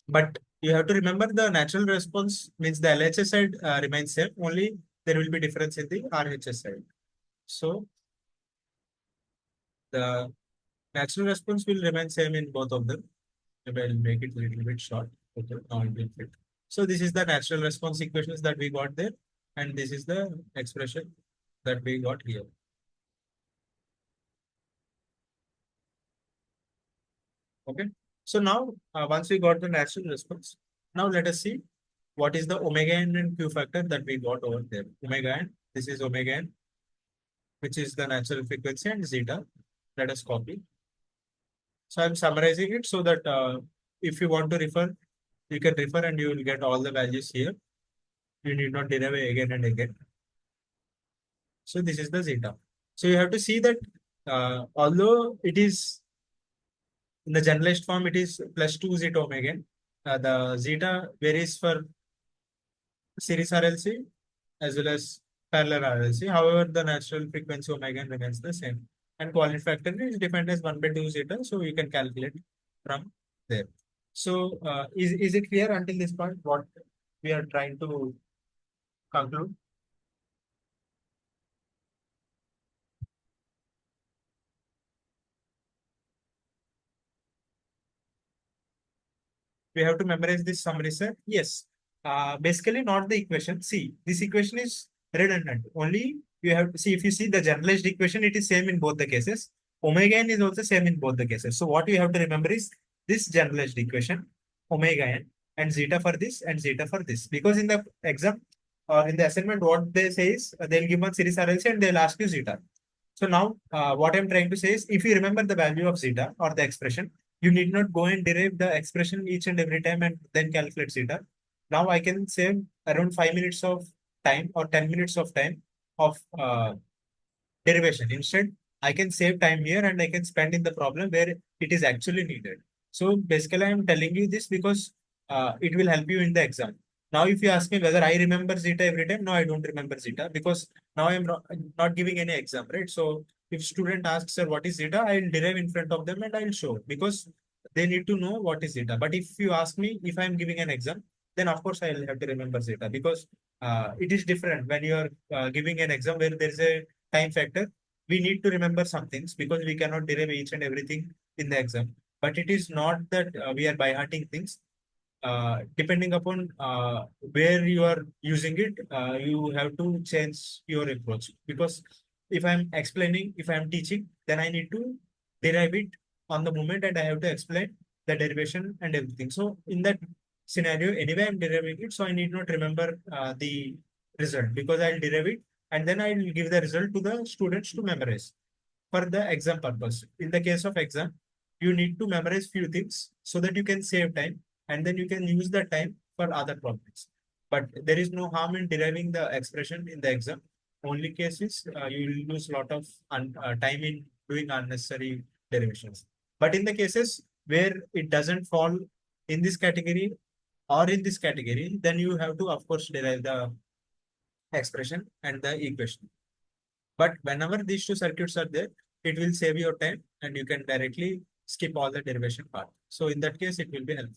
But you have to remember the natural response means the LHS side remains same. Only there will be difference in the RHS side. So the natural response will remain same in both of them. Maybe I'll make it a little bit short. Okay, now it will fit. So this is the natural response equations that we got there, and this is the expression that we got here. Okay. So now once we got the natural response, now let us see what is the omega n and q factor that we got over there. Omega n, this is omega n, which is the natural frequency, and zeta. Let us copy. So I'm summarizing it so that if you want to refer, you can refer and you will get all the values here. You need not derive again and again. So this is the zeta. So you have to see that although it is in the generalized form, it is plus 2 zeta omega n, the zeta varies for series RLC as well as parallel RLC. However, the natural frequency omega remains the same. And quality factor is defined as 1 by 2 zeta, so you can calculate from there. So, is it clear until this point what we are trying to conclude? We have to memorize this summary set. Yes. Basically, not the equation. See, this equation is redundant. Only you have to see, if you see the generalized equation, it is same in both the cases. Omega n is also same in both the cases. So what you have to remember is this generalized equation, omega n, and zeta for this and zeta for this. Because in the exam or in the assignment, what they say is they'll give one series RLC and they'll ask you zeta. So now what I'm trying to say is, if you remember the value of zeta or the expression, you need not go and derive the expression each and every time and then calculate zeta. Now I can save around 5 minutes of time or 10 minutes of time of derivation. Instead, I can save time here and I can spend in the problem where it is actually needed. So basically, I'm telling you this because it will help you in the exam. Now, if you ask me whether I remember zeta every time, no, I don't remember zeta because now I'm not giving any exam, right? So if student asks, sir, what is zeta, I'll derive in front of them and I'll show because they need to know what is zeta. But if you ask me if I'm giving an exam, then of course I'll have to remember zeta because it is different when you are giving an exam where there is a time factor. We need to remember some things because we cannot derive each and everything in the exam. But it is not that we are by hearting things. Depending upon where you are using it, you have to change your approach. Because if I'm explaining, if I'm teaching, then I need to derive it on the moment and I have to explain the derivation and everything. So in that scenario, anyway, I'm deriving it. So I need not remember the result because I'll derive it and then I'll give the result to the students to memorize for the exam purpose. In the case of exam, you need to memorize few things so that you can save time and then you can use the time for other problems. But there is no harm in deriving the expression in the exam. Only case is you will lose a lot of time in doing unnecessary derivations. But in the cases where it doesn't fall in this category or in this category, then you have to, of course, derive the expression and the equation. But whenever these two circuits are there, it will save your time and you can directly skip all the derivation part. So in that case, it will be helpful.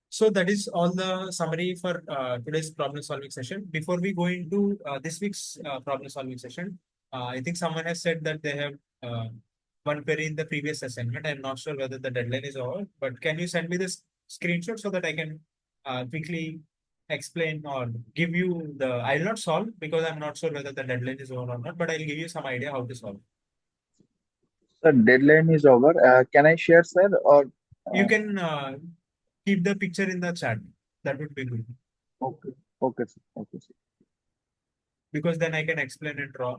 So that is all the summary for today's problem solving session. Before we go into this week's problem solving session, I think someone has said that they have one query in the previous assignment. I'm not sure whether the deadline is over, but can you send me this screenshot so that I can quickly explain or give you the, I'll not solve because I'm not sure whether the deadline is over or not, but I'll give you some idea how to solve. Sir, deadline is over. Can I share, sir? Or You uh, can keep the picture in the chat. That would be good okay, okay, sir. Okay, sir. because then I can explain and draw.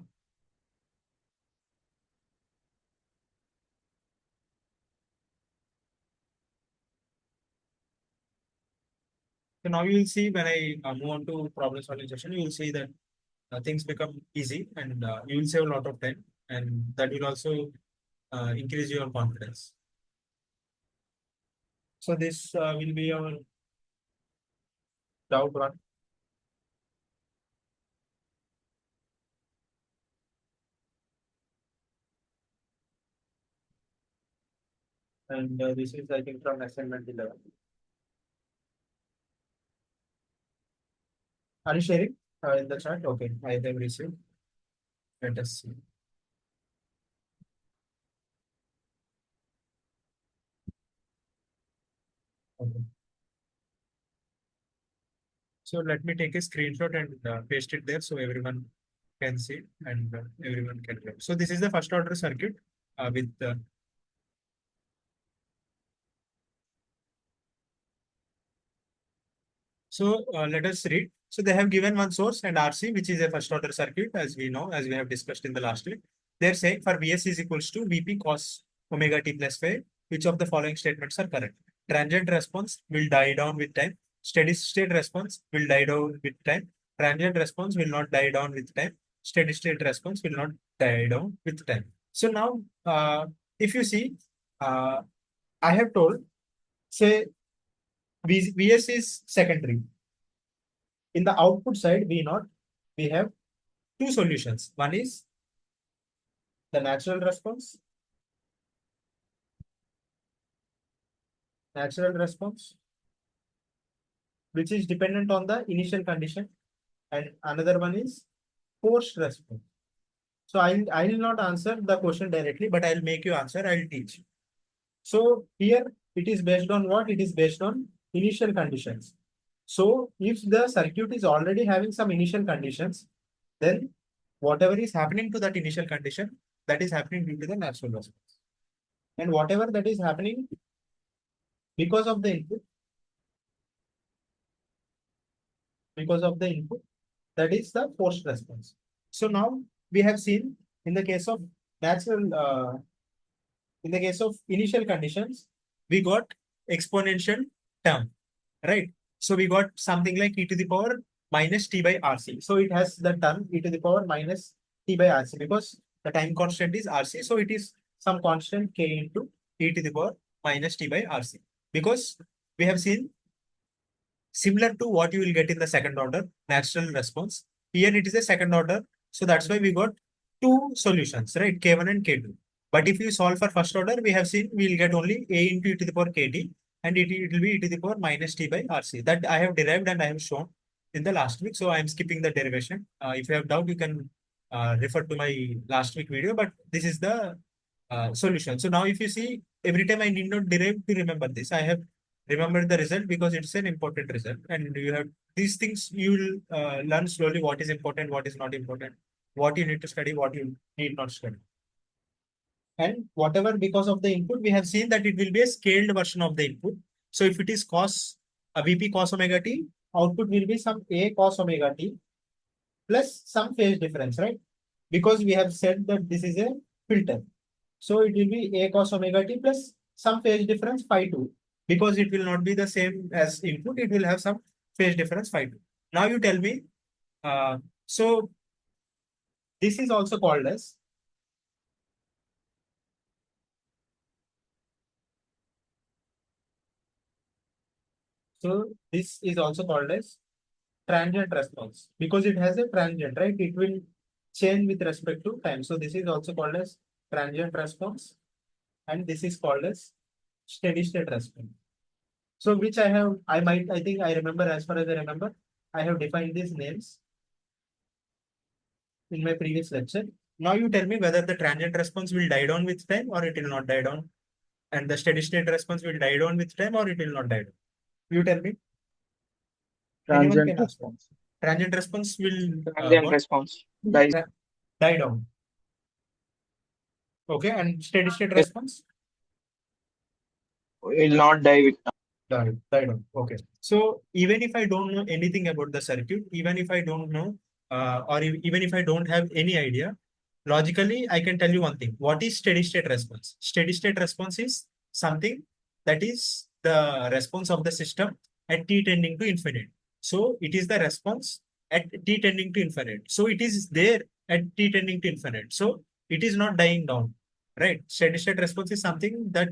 So now you will see when I move on to problem solving session, you will see that things become easy and you will save a lot of time and that will also increase your confidence. So this will be our doubt run. And this is, I think, from assignment 11. Are you sharing in the chat? Okay, I have received. Let us see. Okay. So let me take a screenshot and paste it there so everyone can see and everyone can learn. So this is the first order circuit with so let us read. So they have given one source and RC, which is a first order circuit, as we know, as we have discussed in the last week. They're saying for Vs is equals to Vp cos omega t plus phi, which of the following statements are correct? Transient response will die down with time. Steady state response will die down with time. Transient response will not die down with time. Steady state response will not die down with time. So now, if you see, I have told say Vs is secondary. In the output side, V0, we have two solutions. One is the natural response, which is dependent on the initial condition, and another one is forced response. So I will not answer the question directly, but I'll make you answer. I'll teach. So here it is based on what? It is based on initial conditions. So if the circuit is already having some initial conditions, then whatever is happening to that initial condition, that is happening due to the natural response. And whatever that is happening because of the input, that is the forced response. So now we have seen in the case of initial conditions, we got exponential term, right? So we got something like e to the power minus t by RC. So it has the term e to the power minus t by RC because the time constant is RC. So it is some constant k into e to the power minus t by RC. Because we have seen similar to what you will get in the second order natural response. Here it is a second order. So that's why we got two solutions, right? K1 and K2. But if you solve for first order, we have seen we will get only a into e to the power kt, and it will be e to the power minus t by RC. That I have derived and I have shown in the last week. So I am skipping the derivation. If you have doubt, you can refer to my last week video, but this is the solution. So now if you see, every time I need not derive to remember this. I have remembered the result because it's an important result. And you have these things, you will learn slowly what is important, what is not important, what you need to study, what you need not study. And whatever because of the input, we have seen that it will be a scaled version of the input. So if it is cos a Vp cos omega t, output will be some A cos omega t plus some phase difference, right? Because we have said that this is a filter. So it will be A cos omega t plus some phase difference phi 2. Because it will not be the same as input, it will have some phase difference phi 2. Now you tell me, so this is also called as transient response because it has a transient, right? It will change with respect to time. So this is also called as transient response, and this is called as steady state response. So which I think I remember, as far as I remember, I have defined these names in my previous lecture. Now you tell me whether the transient response will die down with time or it will not die down, and the steady state response will die down with time or it will not die down. You tell me. Anyone Transient can answer. response. Transient response will Transient response dies. die down. Okay, and steady state response Will not die with die down. Okay. So even if I don't know anything about the circuit, even if I don't know, even if I don't have any idea, logically I can tell you one thing. What is steady state response? Steady state response is something that is the response of the system at t tending to infinite. So it is the response at t tending to infinite. So it is there at t tending to infinite. So it is not dying down, right? Steady state response is something that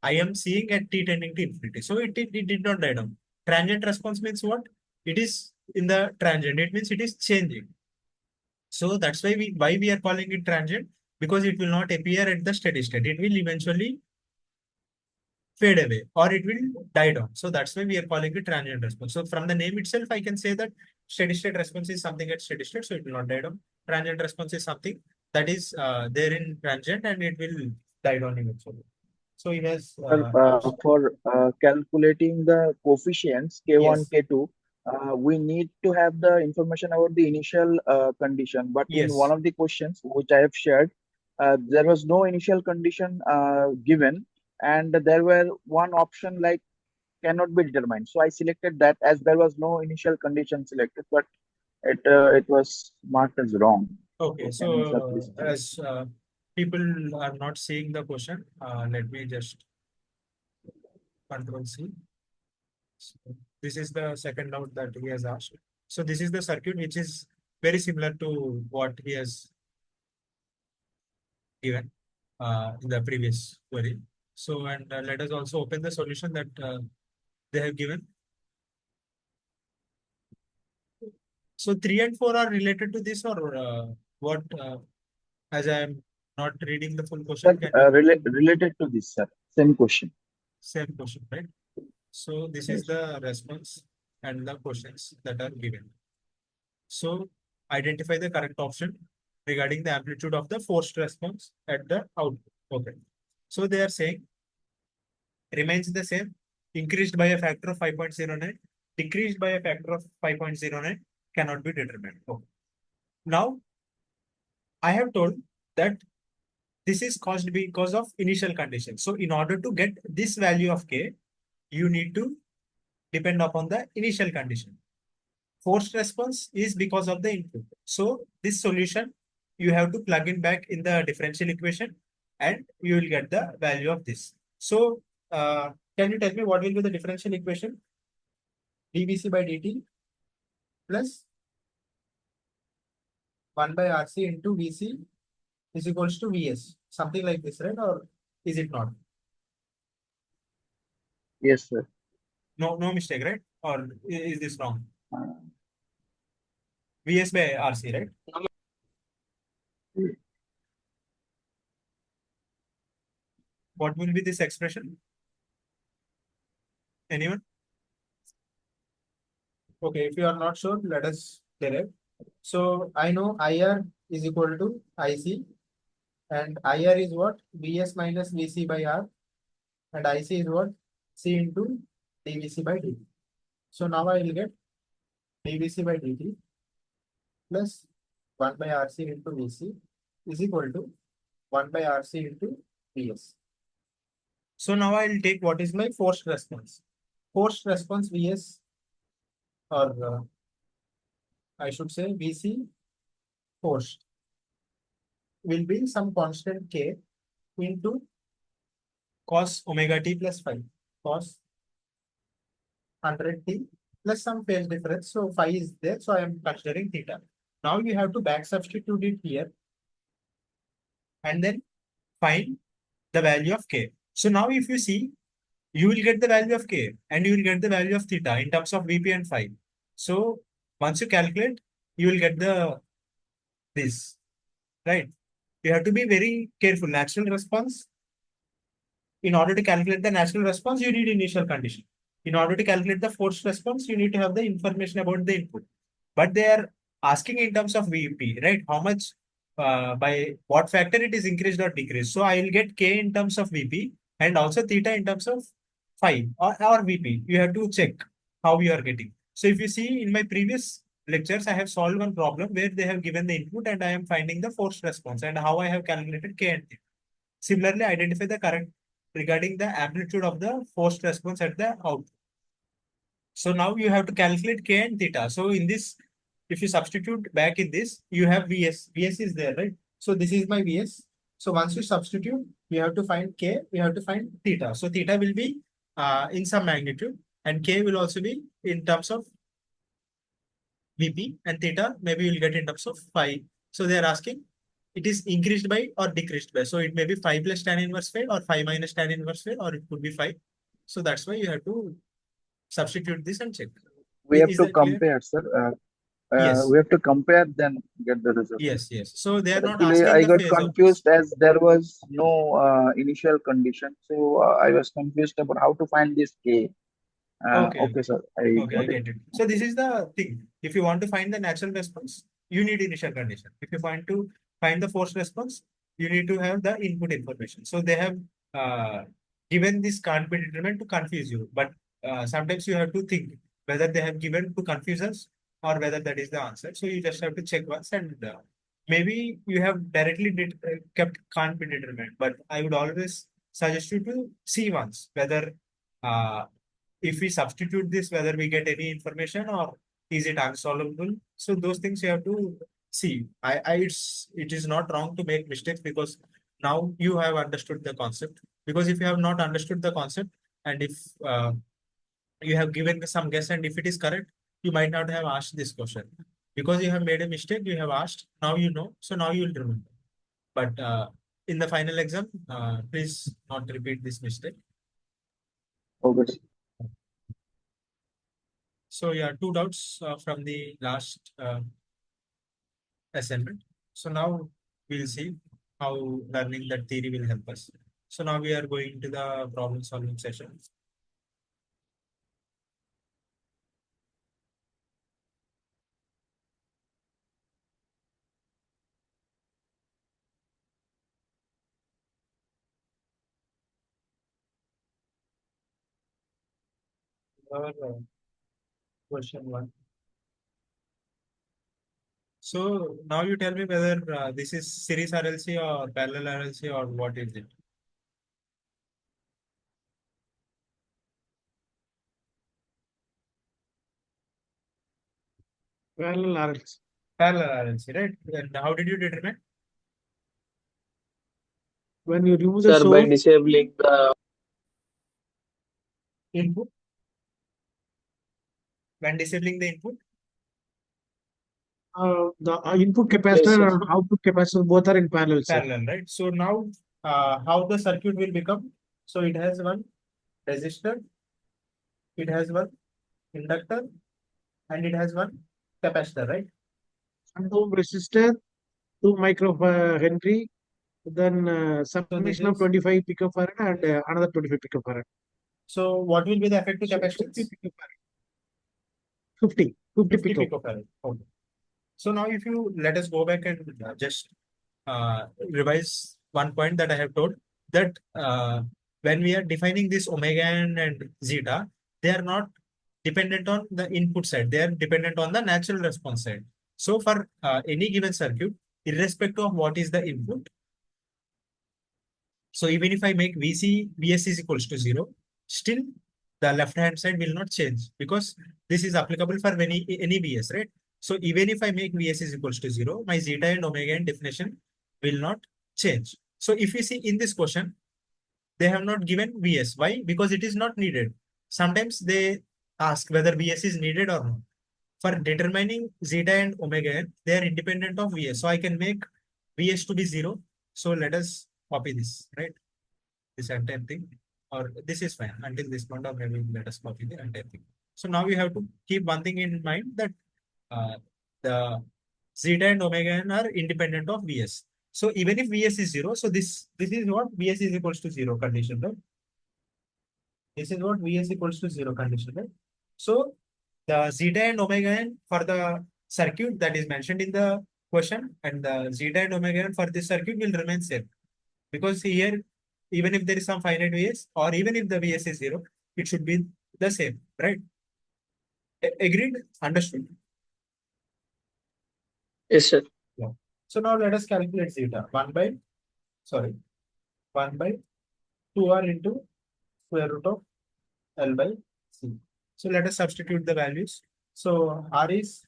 I am seeing at t tending to infinity. So it did not die down. Transient response means what? It is in the transient. It means it is changing. So that's why we are calling it transient, because it will not appear at the steady state. It will eventually fade away or it will die down. So that's why we are calling it transient response. So from the name itself, I can say that steady state response is something at steady state, so it will not die down. Transient response is something that is there in transient and it will die down eventually. So it has For calculating the coefficients K1, yes, K2, we need to have the information about the initial condition. But in one yes. of the questions which I have shared, there was no initial condition given, and there were one option like cannot be determined. So I selected that as there was no initial condition selected, but it was marked as wrong. Okay, So can you sir please so check? as people are not seeing the question, let me just control C. So this is the second note that he has asked. So this is the circuit which is very similar to what he has given in the previous query. So, and let us also open the solution that they have given. So 3 and 4 are related to this, or what? As I am not reading the full question, Sir, can you related to this, sir. Same question. same question, right? So this is Yes. the response and the questions that are given. So identify the correct option regarding the amplitude of the forced response at the output. Okay. So they are saying remains the same, increased by a factor of 5.09, decreased by a factor of 5.09, cannot be determined. Okay. Now I have told that this is caused because of initial conditions. So in order to get this value of K, you need to depend upon the initial condition. Forced response is because of the input. So this solution, you have to plug in back in the differential equation and you will get the value of this. So can you tell me what will be the differential equation? dVc by dt plus 1 by RC into Vc is equals to Vs. Something like this, right? Or is it not? Yes, sir. No mistake, right? Or is this wrong? Uh, Vs by RC, right? What will be this expression? Anyone? Okay, if you are not sure, let us derive. So I know IR is equal to IC, and IR is what? Vs minus Vc by R, and IC is what? C into dVc by dt. So now I will get dVc by dt plus 1 by RC into Vc is equal to 1 by RC into Vs. So now I will take what is my forced response. Forced response Vs, or I should say Vc forced, will be some constant K into cos omega t plus 5. Cos 100t plus some phase difference. So phi is there. So I am considering theta. Now you have to back substitute it here and then find the value of K. So now if you see, you will get the value of K and you will get the value of theta in terms of Vp and phi. So once you calculate, you will get the this, right? You have to be very careful. Natural response, in order to calculate the natural response, you need initial condition. In order to calculate the forced response, you need to have the information about the input. But they are asking in terms of Vp, right? How much, by what factor it is increased or decreased. So I will get K in terms of Vp and also theta in terms of phi or Vp. You have to check how you are getting. So if you see in my previous lectures, I have solved one problem where they have given the input and I am finding the forced response and how I have calculated K and theta. Similarly, identify the current regarding the amplitude of the forced response at the output. So now you have to calculate K and theta. So in this, if you substitute back in this, you have Vs. Vs is there, right? So this is my Vs. So once you substitute, you have to find K, you have to find theta. So theta will be in some magnitude and K will also be in terms of Vp and theta, maybe you'll get in terms of phi. So they are asking, it is increased by or decreased by. So it may be phi plus tan inverse phi or phi minus tan inverse phi, or it could be phi. So that's why you have to substitute this and check. we have Is to that clear? compare, sir. Yes. We have to compare, then get the result. Yes. So they are But not actually, asking I the got phase of this. confused as there was no initial condition. So I was confused about how to find this K. Okay. Okay, sir. I Okay, I got it. get it. So this is the thing. If you want to find the natural response, you need initial condition. If you want to find the forced response, you need to have the input information. So they have uh, given this can't be determined to confuse you. But sometimes you have to think whether they have given to confuse us or whether that is the answer. So you just have to check once and maybe you have directly kept can't be determined. But I would always suggest you to see once whether uh, if we substitute this, whether we get any information or is it unsolvable. So those things you have to see. It is not wrong to make mistakes because now you have understood the concept. Because if you have not understood the concept and if you have given some guess and if it is correct, you might not have asked this question. Because you have made a mistake, you have asked, now you know, so now you will remember. But in the final exam, please not repeat this mistake. Okay. So yeah, two doubts from the last assignment. So now we'll see how learning that theory will help us. So now we are going to the problem solving session. Our question one. So now you tell me whether this is series RLC or parallel RLC or what is it? Parallel RLC. Parallel RLC, right? And how did you determine? When you remove the Sir, by source, disabling the Input. When disabling the input? the input capacitor sir. and output capacitor both are in parallel, sir. Parallel, right? So now how the circuit will become? So it has one resistor, it has one inductor, and it has one capacitor, right? 1 ohm resistor, 2 microhenry, then summation of is- 25 picofarad and another 25 picofarad. So what will be the effective So capacitance? 50 picofarad. 50 50 pico. picofarad. Okay. So now if you let us go back and just revise one point that I have told, that when we are defining this omega and zeta, they are not dependent on the input side. They are dependent on the natural response side. So for any given circuit, irrespective of what is the input, so even if I make Vs is equals to 0, still the left hand side will not change because this is applicable for any Vs, right? So even if I make Vs is equals to 0, my zeta and omega n definition will not change. So if you see in this question, they have not given Vs. Why? Because it is not needed. Sometimes they ask whether Vs is needed or not. For determining zeta and omega n, they are independent of Vs. So I can make Vs to be 0. So let us copy this, right? This entire thing, or this is fine until this point, or maybe let us copy the entire thing. So now you have to keep one thing in mind, that the zeta and omega n are independent of Vs. So even if Vs is 0, so this is what Vs is equals to 0 condition, right? This is what Vs equals to 0 condition, right? So the zeta and omega n for the circuit that is mentioned in the question, and the zeta and omega n for this circuit will remain same. Because here, even if there is some finite Vs, or even if the Vs is 0, it should be the same, right? Agreed? Understood? Yes, sir. Yeah. So now let us calculate zeta. 1 by 2r into square root of L by C. So let us substitute the values. So R is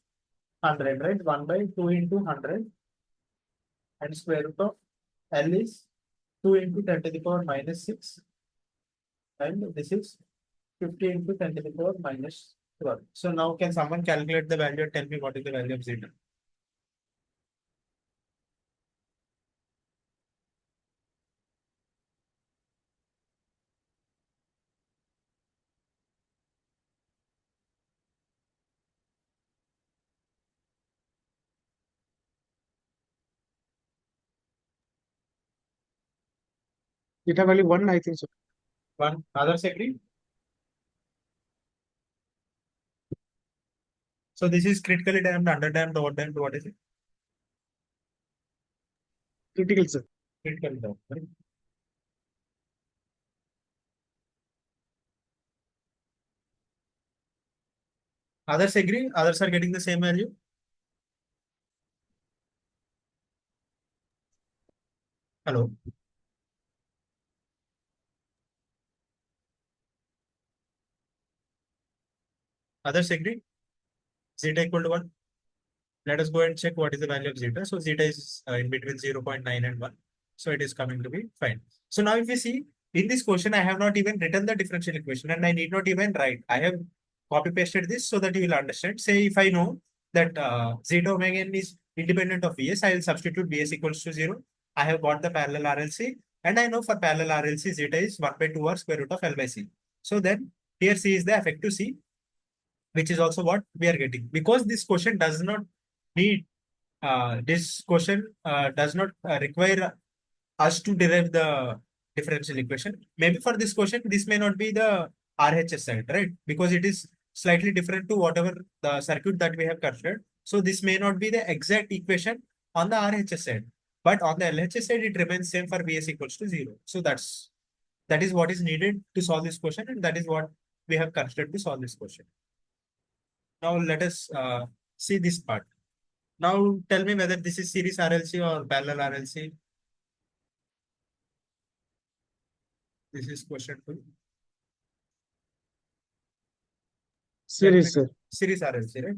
100, right? 1 by 2 into 100, and square root of L is 2 into 10 to the power minus 6, and this is 50 into 10 to the power minus 12. So now can someone calculate the value and tell me what is the value of zeta? Zeta value 1, I think so. One. Others agree? So this is critically damped, underdamped, overdamped. What is it? Critical, sir. Critically damped, right? Others agree? Others are getting the same value? Hello? Others agree? Zeta equal to 1? Let us go and check what is the value of zeta. So zeta is in between 0.9 and 1. So it is coming to be fine. So now if you see, in this question, I have not even written the differential equation, and I need not even write. I have copy pasted this so that you will understand. Say if I know that zeta omega n is independent of Vs, I will substitute Vs equals to 0. I have got the parallel RLC, and I know for parallel RLC zeta is 1 by 2 or square root of L by C. So then here C is the effective C, which is also what we are getting. Because this question does not need, does not require us to derive the differential equation. Maybe for this question, this may not be the RHS side, right? Because it is slightly different to whatever the circuit that we have considered. So this may not be the exact equation on the RHS side, but on the LHS side, it remains same for Vs equals to 0. So that is what is needed to solve this question, and that is what we have considered to solve this question. Now let us see this part. Now tell me whether this is series RLC or parallel RLC. This is question 2. Series, sir. Series RLC, right?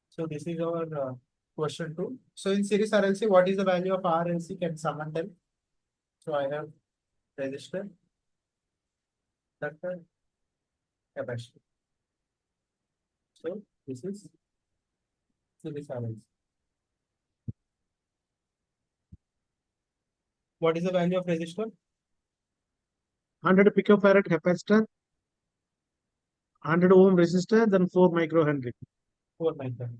So this is our question 2. So in series RLC, what is the value of RLC? Can someone tell? So I have resistor, inductor, capacitor. So this is series RLC. What is the value of resistor? 100 picofarad capacitor, 100 ohm resistor, then 4 microhenry. 4 micron.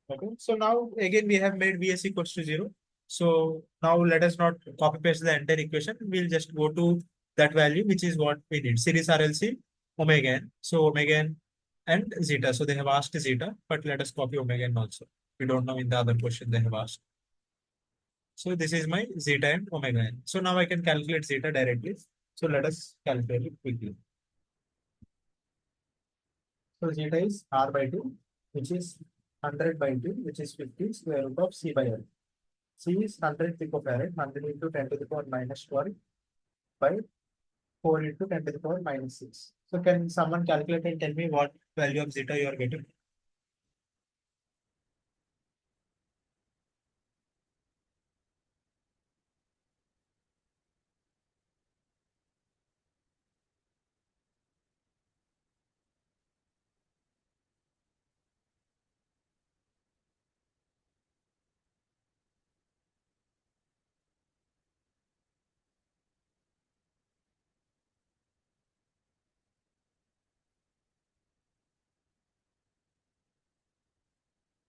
Okay. So now again we have made Vs equals to 0. So now let us not copy paste the entire equation. We'll just go to that value, which is what we need. Series RLC, omega n. So omega n and zeta. So they have asked zeta, but let us copy omega n also. We don't know in the other question they have asked. So this is my zeta and omega n. So now I can calculate zeta directly. So let us calculate it quickly. So zeta is R by 2, which is 100 by 2, which is 50 square root of C by L. C is 100 picofarad, 100 into 10 to the power minus 12 by 4 into 10 to the power minus 6. So can someone calculate and tell me what value of zeta you are getting?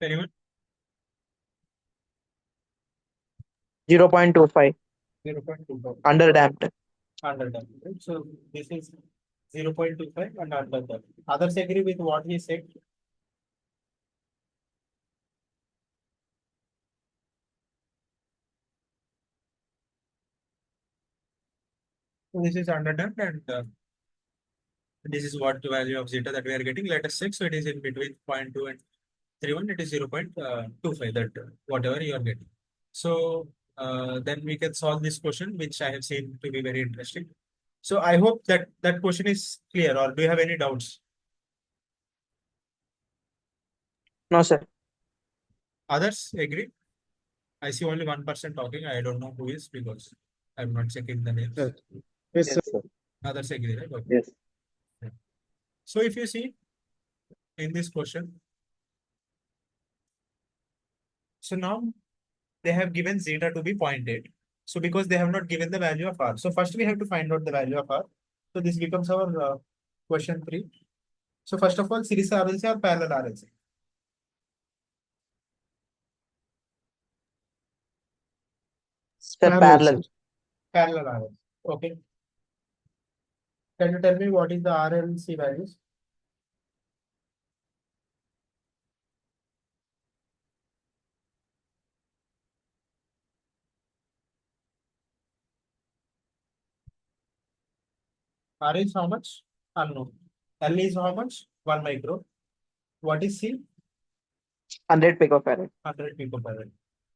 Anyone? 0.25 0.25. underdamped. Under that, right? So this is 0.25 and under that. Others agree with what he said. So this is underdamped, and this is what the value of zeta that we are getting. Let us check. So it is in between 0.2 and 3.1. It is 0.25. That whatever you are getting. So then we can solve this question, which I have seen to be very interesting. So I hope that that question is clear. Or do you have any doubts? No, sir. Others agree? I see only 1% talking. I don't know who is because I'm not checking the names. Yes. Yes, sir. Yes, sir. Others agree, right? Okay. Yes. So if you see in this question, so now they have given zeta to be 0.8. So because they have not given the value of R. So first we have to find out the value of R. So this becomes our question 3. So first of all, series RLC or parallel RLC? Sir, parallel. Parallel RLC. Okay. Can you tell me what is the RLC values? R is how much? Unknown. L is how much? 1 micro. What is C? 100 picofarad. 100 picofarad.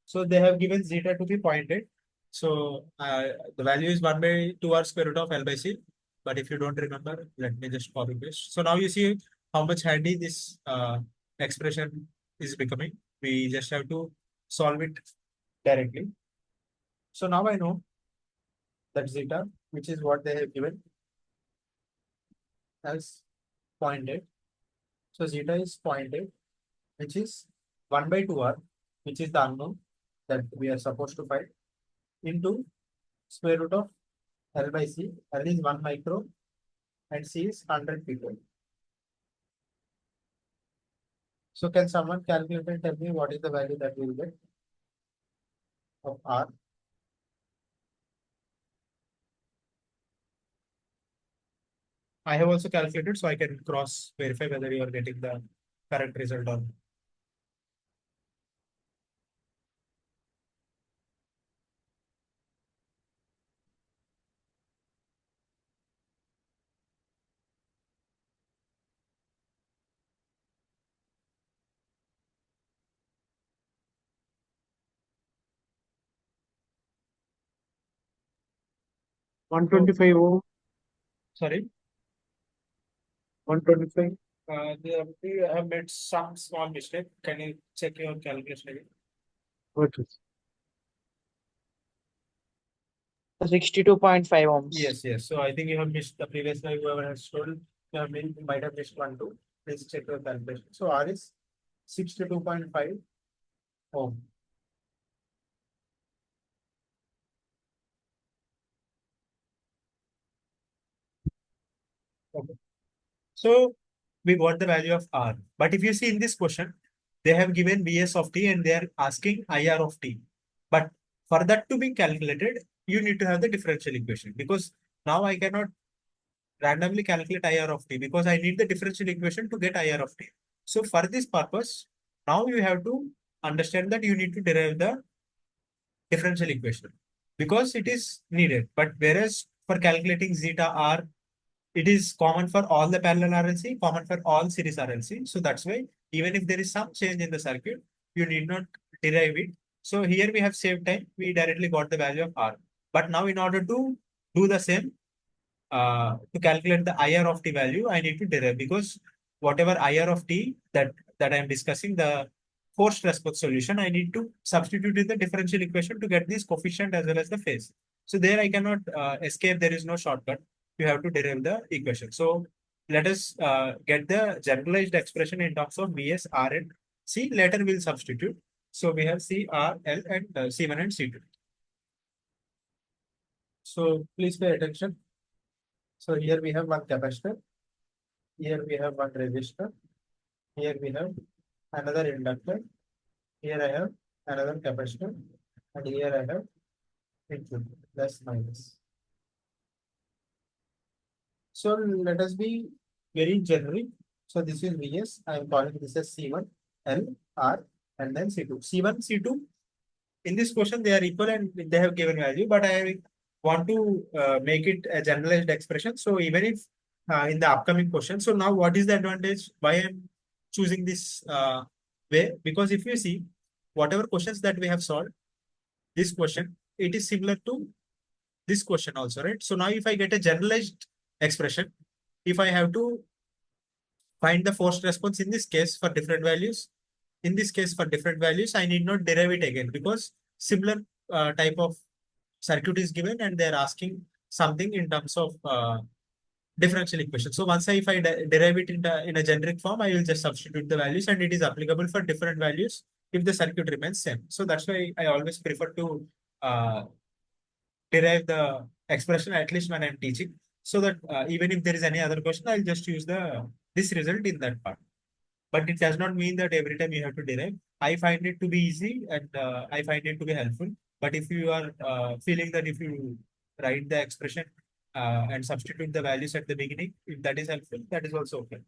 So they have given zeta to be 0.8. So the value is 1 by 2 r square root of L by C. But if you don't remember, let me just copy paste. So now you see how much handy this expression is becoming. We just have to solve it directly. So now I know that zeta, which is what they have given as 0.8. So zeta is 0.8, which is 1 by 2r, which is the unknown that we are supposed to find. into square root of L by C. L is 1 micro and C is 100 pico. So can someone calculate and tell me what is the value that we will get of R? I have also calculated, so I can cross verify whether you are getting the correct result or not. One 25 ohm, Sorry, 125. you have made some small mistake. Can you check your calculation again? Okay. 62.5 ohms. Yes, yes. So I think you have missed the previous slide. Whoever has told you might have missed 1, 2. Please check your calculation. So R is 62.5 ohm. Okay. So we got the value of R. But if you see in this question, they have given Vs of t and they are asking IR of t. But for that to be calculated, you need to have the differential equation, because now I cannot randomly calculate IR of t because I need the differential equation to get IR of t. So for this purpose, now you have to understand that you need to derive the differential equation because it is needed. But whereas for calculating zeta R, it is common for all the parallel RLC, common for all series RLC. So that's why even if there is some change in the circuit, you need not derive it. So here we have saved time. We directly got the value of R. But now in order to do the same, to calculate the IR of t value, I need to derive, because whatever IR of t that I am discussing, the forced response solution, I need to substitute in the differential equation to get this coefficient as well as the phase. So there I cannot escape. There is no shortcut. You have to derive the equation. So let us get the generalized expression in terms of Vs, R, and C. Later we'll substitute. So we have C, R, L, and C1 and C2. So please pay attention. So here we have one capacitor. Here we have one resistor. Here we have another inductor. Here I have another capacitor. And here I have input, plus minus. So let us be very generic. So this is Vs. I am calling this as C1, L, R, and then C2. C1, C2. In this question, they are equal and they have given value, but I want to make it a generalized expression. So even if in the upcoming question, so now what is the advantage? Why I'm choosing this way? Because if you see whatever questions that we have solved, this question, it is similar to this question also, right? So now if I get a generalized expression, if I have to find the forced response in this case for different values, in this case for different values, I need not derive it again, because similar type of circuit is given and they're asking something in terms of differential equation. So once if I derive it in a generic form, I will just substitute the values and it is applicable for different values if the circuit remains same. So that's why I always prefer to derive the expression at least when I'm teaching, so that even if there is any other question, I'll just use this result in that part. But it does not mean that every time you have to derive. I find it to be easy and I find it to be helpful. But if you are feeling that if you write the expression and substitute the values at the beginning, if that is helpful, that is also okay.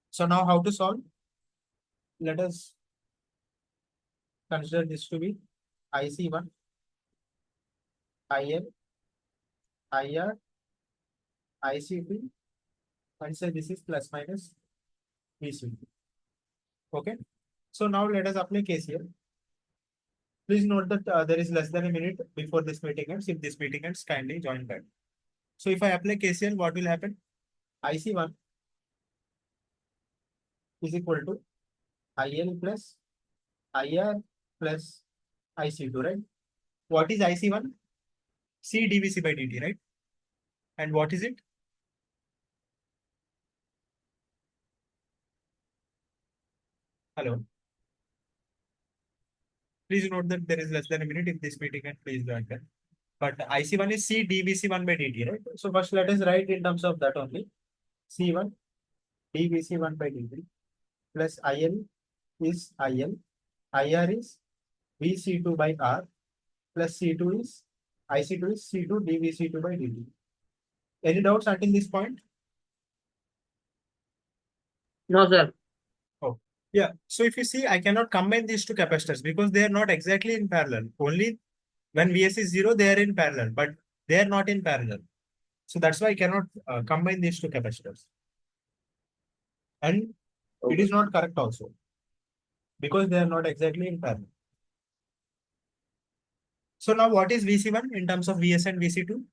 So now how to solve? Let us consider this to be IC1, IL, IR, IC2, and say this is plus minus VC2. Okay. So now let us apply KCL. Please note that there is less than a minute before this meeting ends. If this meeting ends, kindly join back. So if I apply KCL, what will happen? IC1 is equal to IL plus IR plus IC2, right? What is IC1? C dVc by dt, right? And what is it? Hello. Please note that there is less than a minute in this meeting, and please join that. But IC1 is C dVC1 by dt, right? So first let us write in terms of that only. C1 dVC1 by dt plus IL is IL, IR is VC2 by R plus C2 is IC2 is C2 dVC2 by dt. Any doubts until this point? No, sir. Yeah. So if you see, I cannot combine these two capacitors because they are not exactly in parallel. Only when Vs is 0, they are in parallel, but they are not in parallel. So that's why I cannot combine these two capacitors. And it is not correct also because they are not exactly in parallel. So now what is VC1 in terms of Vs and VC2?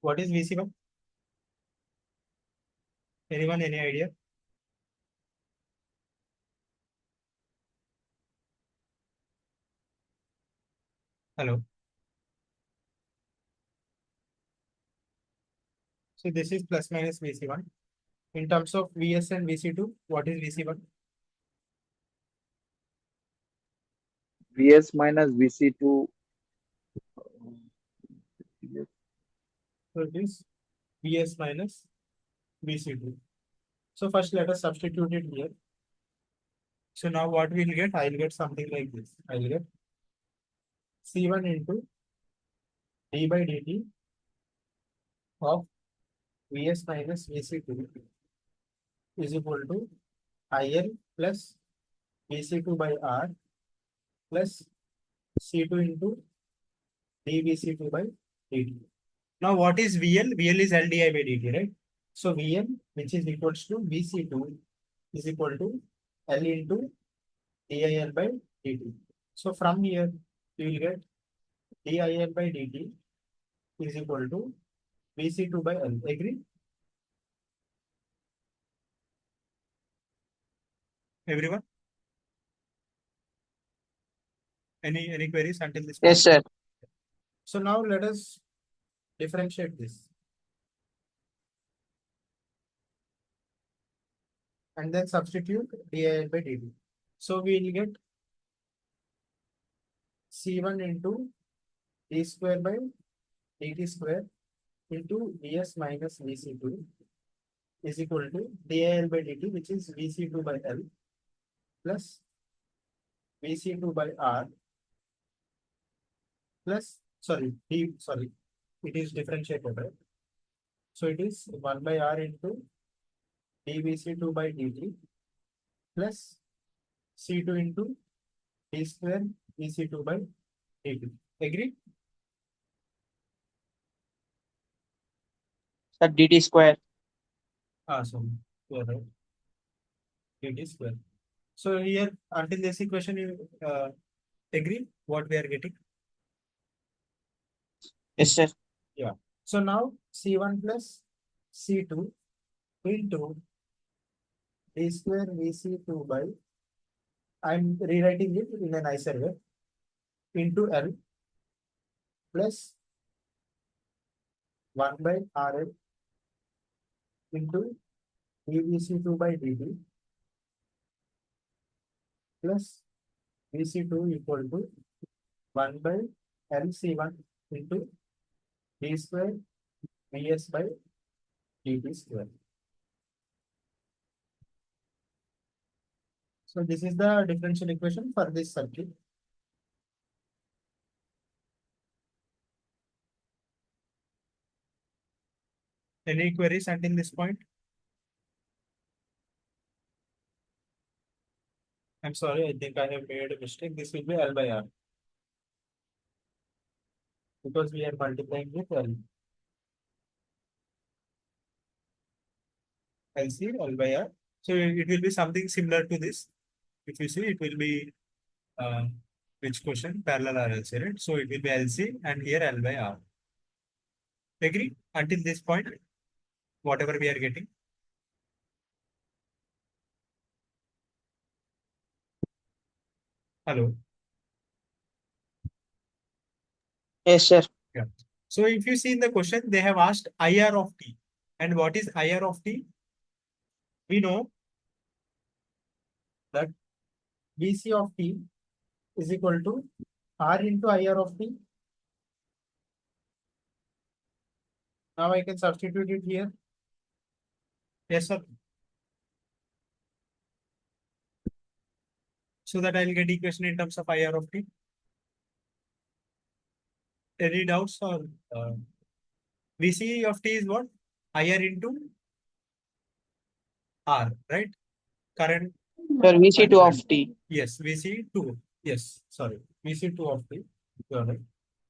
What is VC1? Anyone, any idea? Hello. So this is plus minus VC1. In terms of Vs and VC2, what is VC1? Vs minus Vc2. So it is Vs minus VC2. So first let us substitute it here. So now what we'll get? I'll get something like this. I'll get C1 into d by dt of Vs minus Vc2 is equal to IL plus Vc2 by R plus C2 into dVc2 by dt. Now what is VL? VL is LDI by dt, right? So VL, which is equals to Vc2, is equal to L into DIL by dt. So from here, you will get DIL by dt is equal to Vc2 by L. Agree? Everyone? Any queries until this point? Yes, sir. So now let us differentiate this. And then substitute DIL by dt. So we will get C1 into d square by dt square into Vs minus Vc2 is equal to DIL by dt, which is Vc2 by L plus Vc2 by R plus, it is differentiated, right? So it is 1 by R into dVc2 by dt plus C2 into d square Vc2 by dt. Agree? Sir, dt square. So you are right. Dt square. So here until this equation, you agree what we are getting? Yes, sir. Yeah. So now C1 plus C2 into d square Vc2 by, I'm rewriting it in a nicer way, into L plus 1 by RL into dVc2 by dt plus Vc2 equal to 1 by LC1 into d square Vs by dt square. So this is the differential equation for this circuit. Any queries until this point? I'm sorry, I think I have made a mistake. This will be L by R because we are multiplying with L. LC L by R. So it will be something similar to this. If you see, it will be which question? Parallel RLC, right? So it will be LC and here L by R. Agree until this point, whatever we are getting. Hello. Yes, sir. Yeah. So if you see in the question, they have asked IR of T. And what is IR of T? We know that Vc of t is equal to R into IR of t. Now I can substitute it here. Yes, sir. So that I'll get equation in terms of IR of t. Any doubts or Vc of t is what? IR into R, right? Current. Sir, VC2 of T. Yes, Vc2. Yes, sorry. Vc2 of t. You are right.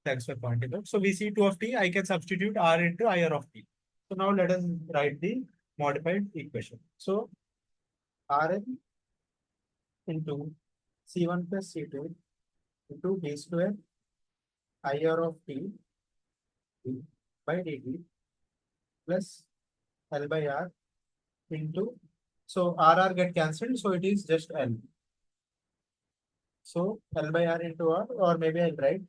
Thanks for pointing out. So Vc2 of t, I can substitute R into IR of t. So now let us write the modified equation. So Rn into C1 plus C2 into d square IR of t by dt plus L by R into, so RR get cancelled, so it is just L. So L by R into R, or maybe I'll write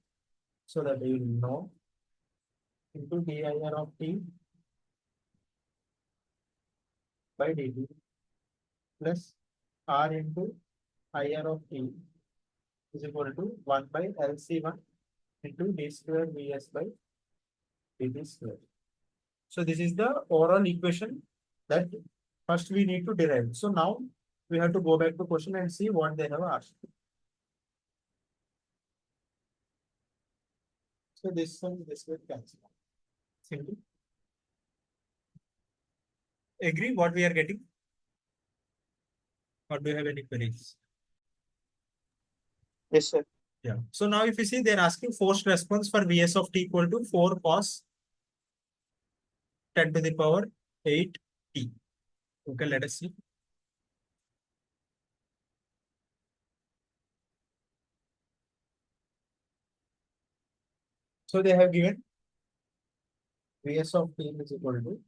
so that you will know, into dir of t by dt plus R into IR of t is equal to 1 by LC1 into d square Vs by dt square. So this is the overall equation that first we need to derive. So now we have to go back to question and see what they have asked. So this one, this will cancel. Simply. Agree what we are getting? Or do you have any queries? Yes, sir. Yeah. So now if you see, they're asking forced response for Vs of t equal to 4 cos 10 to the power 8 t. Okay, let us see. So they have given Vs of t is equal to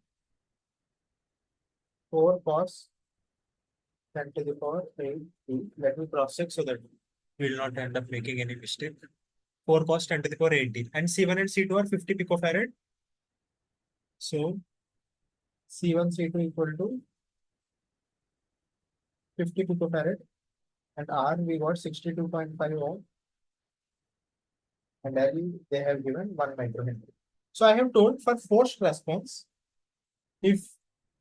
4 cos 10 to the power 8 t. Let me cross check so that we will not end up making any mistake. 4 cos 10 to the power 8 t. And C1 and C2 are 50 picofarad. So C1, C2 equal to 50 picofarad. And R we got 62.5 ohm. And L they have given 1 microhenry. So I have told for forced response, if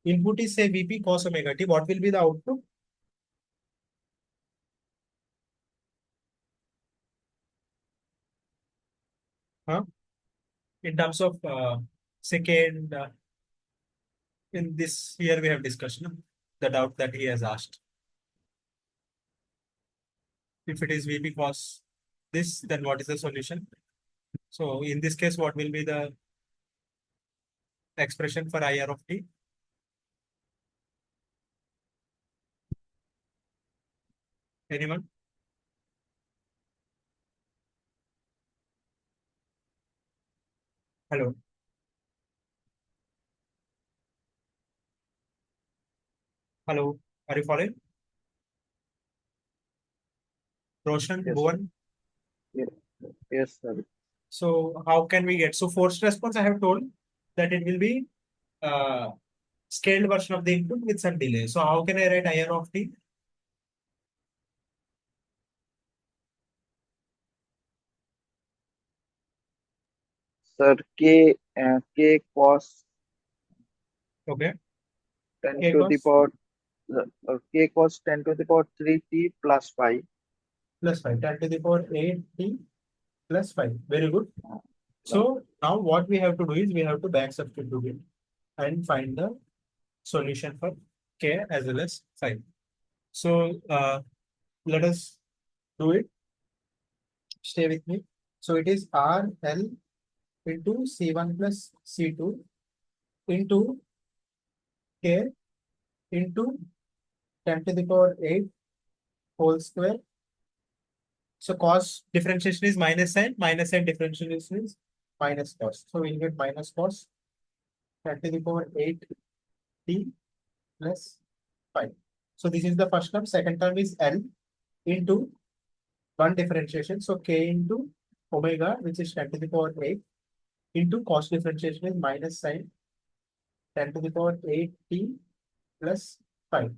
input is say Vp cos omega t, what will be the output? Huh? In terms of second, in this here we have discussion, the doubt that he has asked. If it is Vp cos this, then what is the solution? So in this case, what will be the expression for IR of t? Anyone? Hello. Hello. Are you following? Roshan, Yes, Bhuvan. yes, sir. So how can we get? So forced response, I have told that it will be scaled version of the input with some delay. So how can I write IR of t? Sir, k cos Okay. 10 K to the cos power k cos 10 to the power 3t plus 5. plus 5. 10 to the power 8t plus 5. Very good. Uh, So now what we have to do is we have to back substitute it and find the solution for k as well as 5. So let us do it. Stay with me. So it is RL into C1 plus C2 into k into 10 to the power 8 whole square. So cos differentiation is minus sign differentiation is minus cos. So we'll get minus cos 10 to the power 8 t plus 5. So this is the first term. Second term is L into one differentiation. So k into omega, which is 10 to the power 8 into cos differentiation is minus sine 10 to the power 8 t plus 5.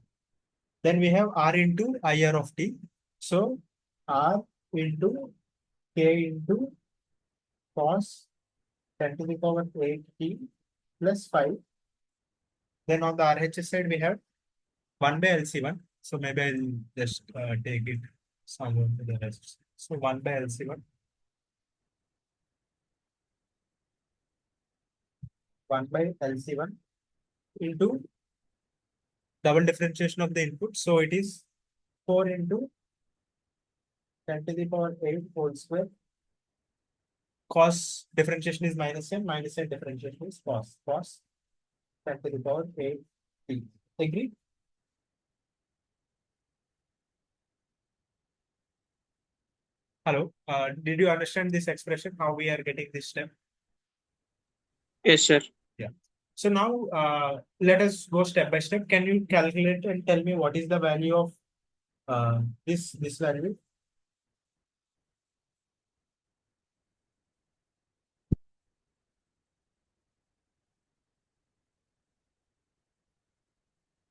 Then we have R into IR of t. So R into K into cos 10 to the power 8t plus 5. Then on the RHS side, we have 1 by LC1. So maybe I'll just take it somewhere to the rest. So 1 by LC1. 1 by LC1 into double differentiation of the input. So it is 4 into 10 to the power 8 whole square. Cos differentiation is minus n differentiation is cos. Cos 10 to the power 8 t. Agree? Hello. Did you understand this expression? How we are getting this step? Yes, sir. Yeah. So now let us go step by step. Can you calculate and tell me what is the value of this value?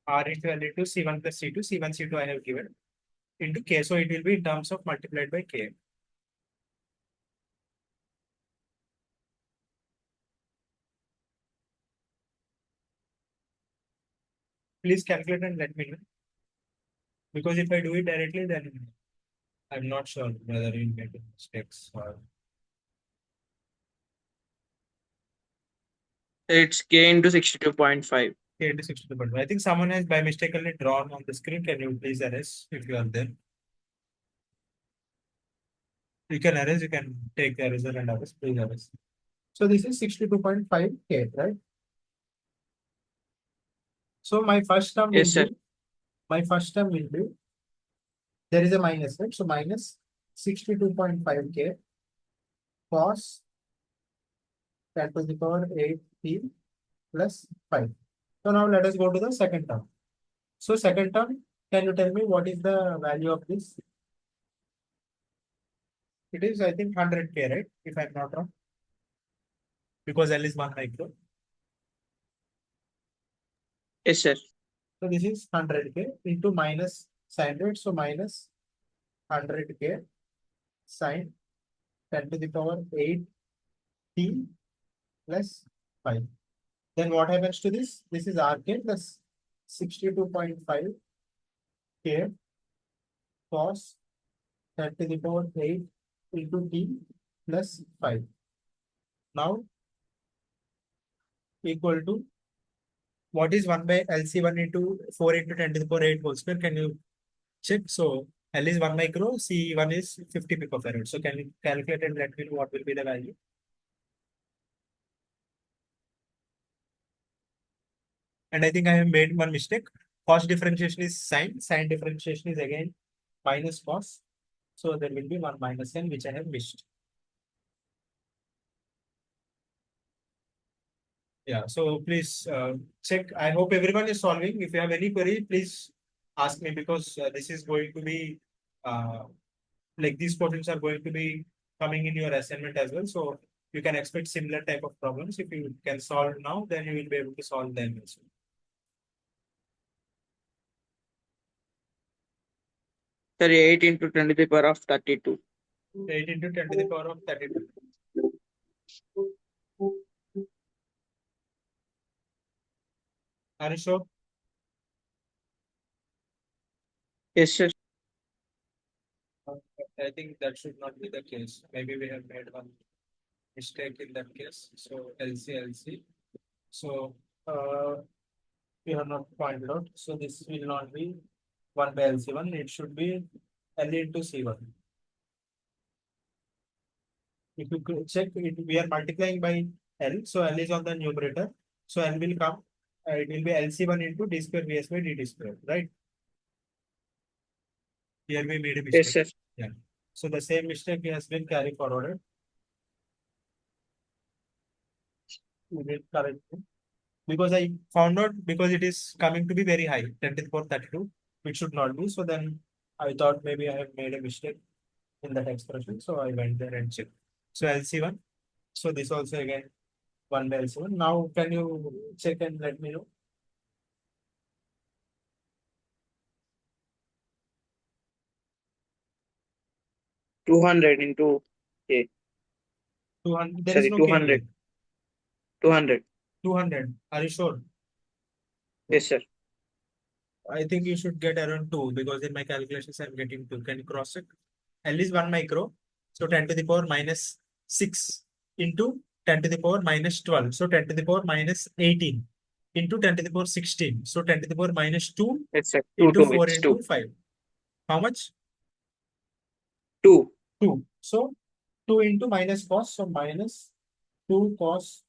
R into L into C1 plus C2. C1, C2 I have given into K. So it will be in terms of multiplied by K. Please calculate and let me know. Because if I do it directly, then I'm not sure whether you'll get mistakes or. It's K into 62.5. K into 62. I think someone has by mistakenly drawn on the screen. Can you please erase if you are there? You can erase, you can take the eraser and erase, please erase. So this is 62.5 K, right? So my first term Yes, sir. will be, there is a minus, right? So minus 62.5 K cos 10 to the power 8 T plus 5. So now let us go to the second term. So second term, can you tell me what is the value of this? It is, I think, 100K, right? If I'm not wrong. Because L is 1 micro. Yes, sir. So this is 100K into minus sine rate. So minus 100K sine 10 to the power 8 T plus 5. Then what happens to this? This is RK plus 62.5 K cos 10 to the power 8 into T plus 5. Now equal to what is 1 by LC1 into 4 into 10 to the power 8 whole square? Can you check? So L is 1 micro, C1 is 50 picofarad. So can you calculate and let me know what will be the value? And I think I have made one mistake. Cos differentiation is sine. Sine differentiation is again minus cos. So there will be 1 minus n, which I have missed. Yeah, so please check. I hope everyone is solving. If you have any query, please ask me, because this is going to be like these questions are going to be coming in your assignment as well. So you can expect similar type of problems. If you can solve now, then you will be able to solve them as well. Sir, 8 into 10 to the power of 32. 8 into 10 to the power of 32. Are you sure? Yes, sir. I think that should not be the case. Maybe we have made one mistake in that case. So LC. So we have not pointed out. So this will not be 1 by LC1. It should be L into C1. If you could check it, we are multiplying by L. So L is on the numerator. So L will come. It will be LC1 into d square VS by dt square, right? Here we made a mistake. Yes, sir. Yeah. So the same mistake has been carried forwarded. We did correct it. Because I found out, because it is coming to be very high, 10 to the power 32, it should not be. So then I thought maybe I have made a mistake in that expression. So I went there and checked. So LC1. So this also again 1 by LC1. Now can you check and let me know? 200 into K. 200. There is Sorry, no K 200. here. 200. 200. Are you sure? Yes, sir. I think you should get around 2 because in my calculations I'm getting 2. Can you cross check? At least 1 micro. So 10 to the power minus 6 into 10 to the power minus 12. So 10 to the power minus 18 into 10 to the power 16. So 10 to the power minus 2 Yes, sir. 2, into 2. 4 It's into 2. 5. How much? 2. 2. So 2 into minus cos. So minus 2 cos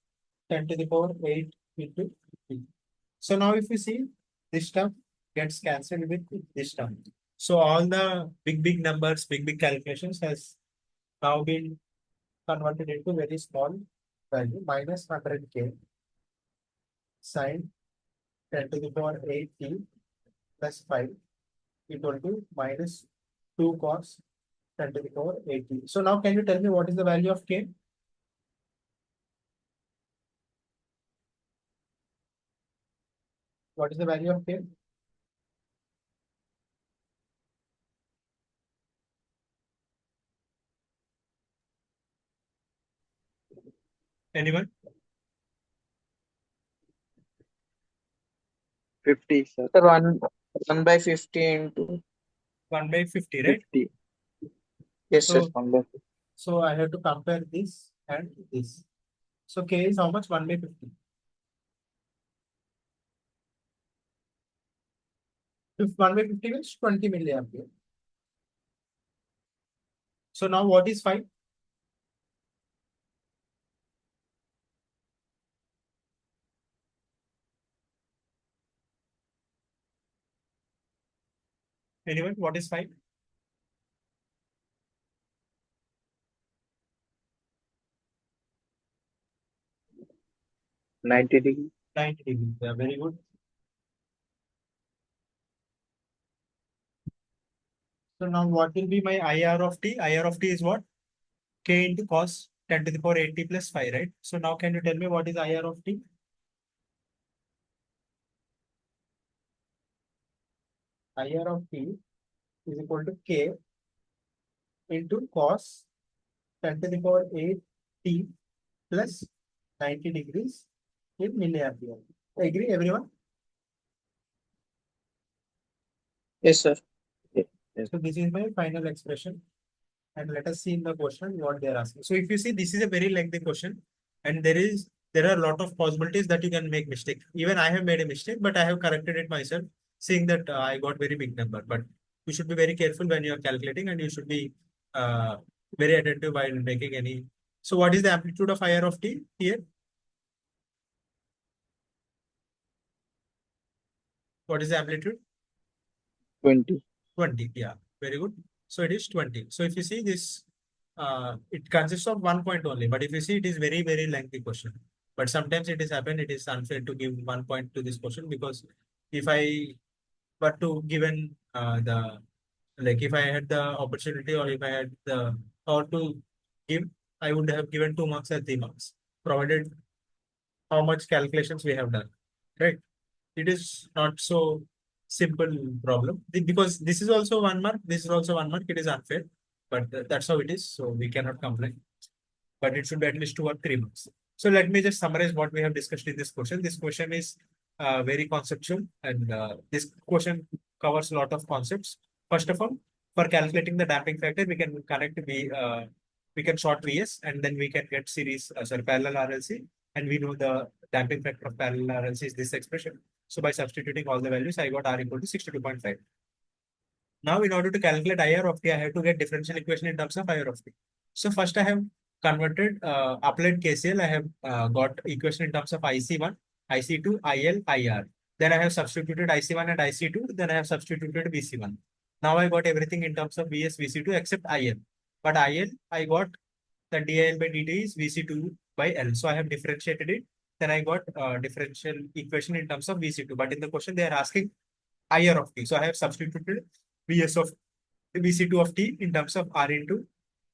10 to the power 8 into 3. So now if you see, this term gets cancelled with this term. So all the big numbers, big calculations has now been converted into very small value, minus 100k sine 10 to the power 8t plus 5 equal to minus 2 cos 10 to the power 8t. So now can you tell me what is the value of k? What is the value of k? Anyone? 50, sir. Sir, 1 by 50 into 1 by 50, right? 50. yes, sir. So, 1 by 50. so I have to compare this and this. So k is how much? 1 by 50. If 1 by 50 means 20 milliampere. So now what is 5? Anyone? What is 5? 90 degree. 90 degrees. Yeah, very good. So now what will be my IR of t? IR of t is what? K into cos 10 to the power 80 plus 5, right? So now can you tell me what is IR of t? IR of t is equal to K into cos 10 to the power 8 t plus 90 degrees in milliampere. Agree, everyone? Yes, sir. So this is my final expression. And let us see in the question what they are asking. So if you see, this is a very lengthy question, and there are a lot of possibilities that you can make mistake. Even I have made a mistake, but I have corrected it myself, seeing that I got very big number. But you should be very careful when you are calculating, and you should be very attentive while making any. So what is the amplitude of IR of t here? What is the amplitude? 20. 20. Yeah, very good. So it is 20. So if you see this, it consists of 1 point only, but if you see, it is very lengthy question. But sometimes it is happen, it is unfair to give 1 point to this question, because if I were to given if I had the opportunity, or if I had the power to give, I would have given 2 marks or 3 marks, provided how much calculations we have done, right? It is not so simple problem, because this is also 1 mark, this is also 1 mark. It is unfair, but that's how it is. So we cannot complain, but it should be at least 2 or 3 marks. So let me just summarize what we have discussed in this question. This question is very conceptual, and this question covers a lot of concepts. First of all, for calculating the damping factor, we can connect we can short VS, and then we can get parallel RLC, and we know the damping factor of parallel RLC is this expression. So by substituting all the values, I got R equal to 62.5. Now, in order to calculate IR of t, I have to get differential equation in terms of IR of t. So first I have converted, applied KCL. I have got equation in terms of IC1, IC2, IL, IR. Then I have substituted IC1 and IC2. Then I have substituted VC1. Now I got everything in terms of VS, VC2 except IL. But IL, I got the DIL by dt is VC2 by L. So I have differentiated it. Then I got differential equation in terms of VC2. But in the question, they are asking IR of t. So I have substituted Vs of Vc2 of t in terms of R into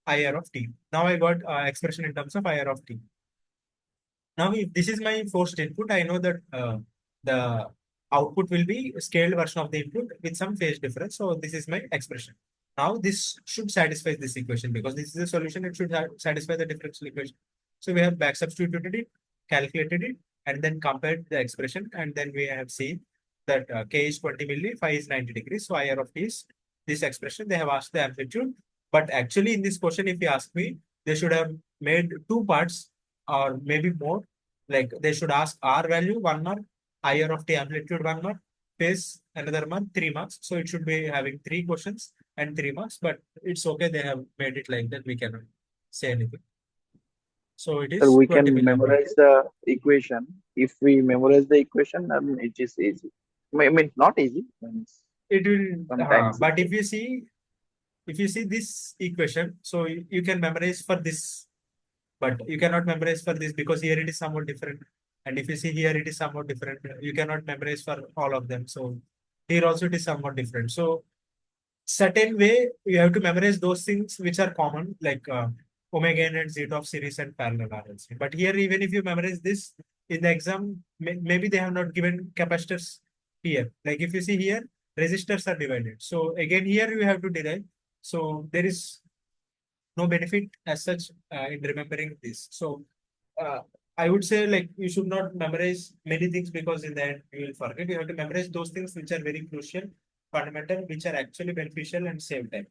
IR of t. Now I got expression in terms of IR of t. Now, if this is my forced input, I know that the output will be scaled version of the input with some phase difference. So this is my expression. Now this should satisfy this equation because this is a solution. It should satisfy the differential equation. So we have back substituted it, calculated it, and then compared the expression, and then we have seen that k is 20 milli, phi is 90 degrees. So IR of t is this expression. They have asked the amplitude, but actually in this question, if you ask me, they should have made two parts or maybe more. Like they should ask R value 1 mark, IR of t amplitude 1 mark, phase another mark 3 marks. So it should be having 3 questions and 3 marks, but it's okay. They have made it like that. We cannot say anything. So it So is we 20 can million. memorize the equation. If we memorize the equation, it is easy. I mean, not easy. Means It will, sometimes. but if you see this equation, so you can memorize for this, but you cannot memorize for this because here it is somewhat different. And if you see here, it is somewhat different. You cannot memorize for all of them. So here also it is somewhat different. So certain way you have to memorize those things which are common, like omega n and zeta of series and parallel RLC. But here, even if you memorize this in the exam, maybe they have not given capacitors here. Like if you see here, resistors are divided. So again, here you have to derive. So there is no benefit as such in remembering this. So uh, I would say like you should not memorize many things because in the end you will forget. You have to memorize those things which are very crucial, fundamental, which are actually beneficial and save time.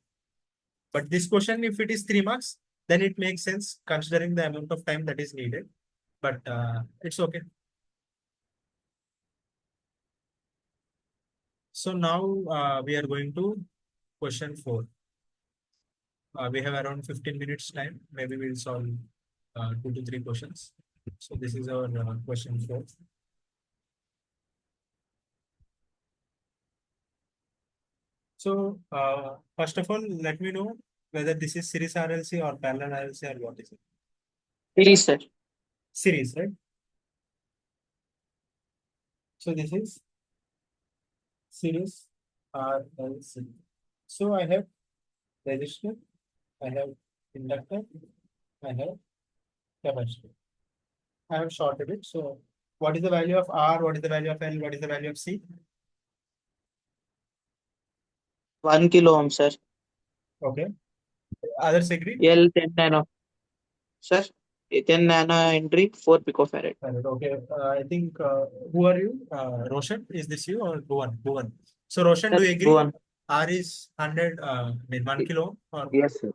But this question, if it is 3 marks, then it makes sense considering the amount of time that is needed. But it's okay. So now we are going to question 4. We have around 15 minutes time. Maybe we'll solve 2 to 3 questions. So this is our question 4. So first of all, let me know whether this is series RLC or parallel RLC or what is it? Series, sir. Series, right? So this is series RLC. So I have resistor, I have inductor, I have capacitor. I have shorted it. So what is the value of R? What is the value of L? What is the value of C? 1 kilo ohm, sir. Okay. Others agree? L 10 nano. Sir, 10 nano entry, 4 picofarad. Okay. I think who are you? Roshan, is this you or Bhuvan? Bhuvan. So Roshan, do you Sir, agree? Bhuvan. R is 100, 1 kilo or Yes, sir.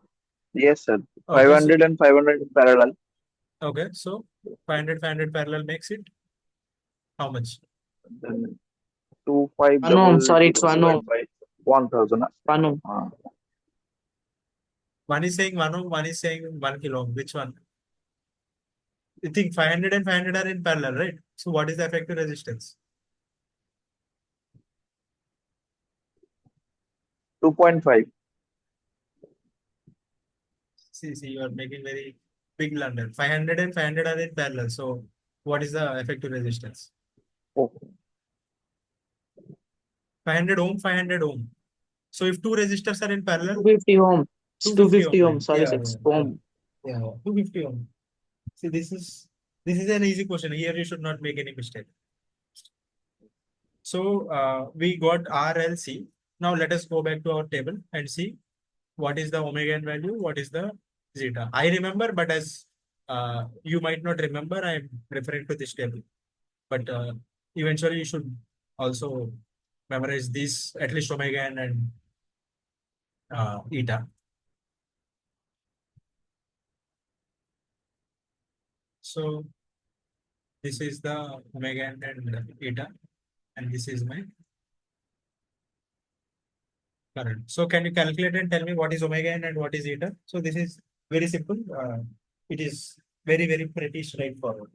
Yes, sir. okay, 500 and 500 in parallel. okay. So 500 parallel makes it how much? Then 2, 5, 1 ohm, sorry, it's 1 ohm. divided by 1000. 1 ohm. One is saying 1 ohm, one is saying 1 kilo ohm. Which one? You think 500 and 500 are in parallel, right? So what is the effective resistance? 2.5. See, you are making very big blunder. 500 and 500 are in parallel. So what is the effective resistance? Oh, 500 ohm, 500 ohm. So if two resistors are in parallel, 250 ohm. It's 250 250 ohm, ohm. right? Sorry, Yeah, 6 ohm. yeah, 250 ohm. See, this is an easy question. Here you should not make any mistake. So we got RLC. Now let us go back to our table and see what is the omega n value, what is the zeta. I remember, but as you might not remember, I am referring to this table. But eventually you should also memorize this, at least omega n and eta. So this is the omega n and eta, and this is my current. So can you calculate and tell me what is omega n and what is eta? So this is very simple. It is very pretty straightforward.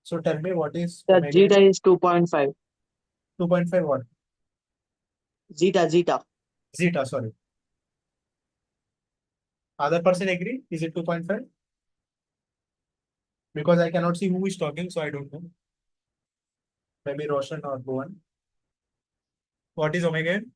So tell me what is The omega zeta n? is 2.5. 2.5 what? Zeta. Zeta, sorry. Other person agree? Is it 2.5? Because I cannot see who is talking, so I don't know. Maybe Roshan or Bhuvan. What is omega n?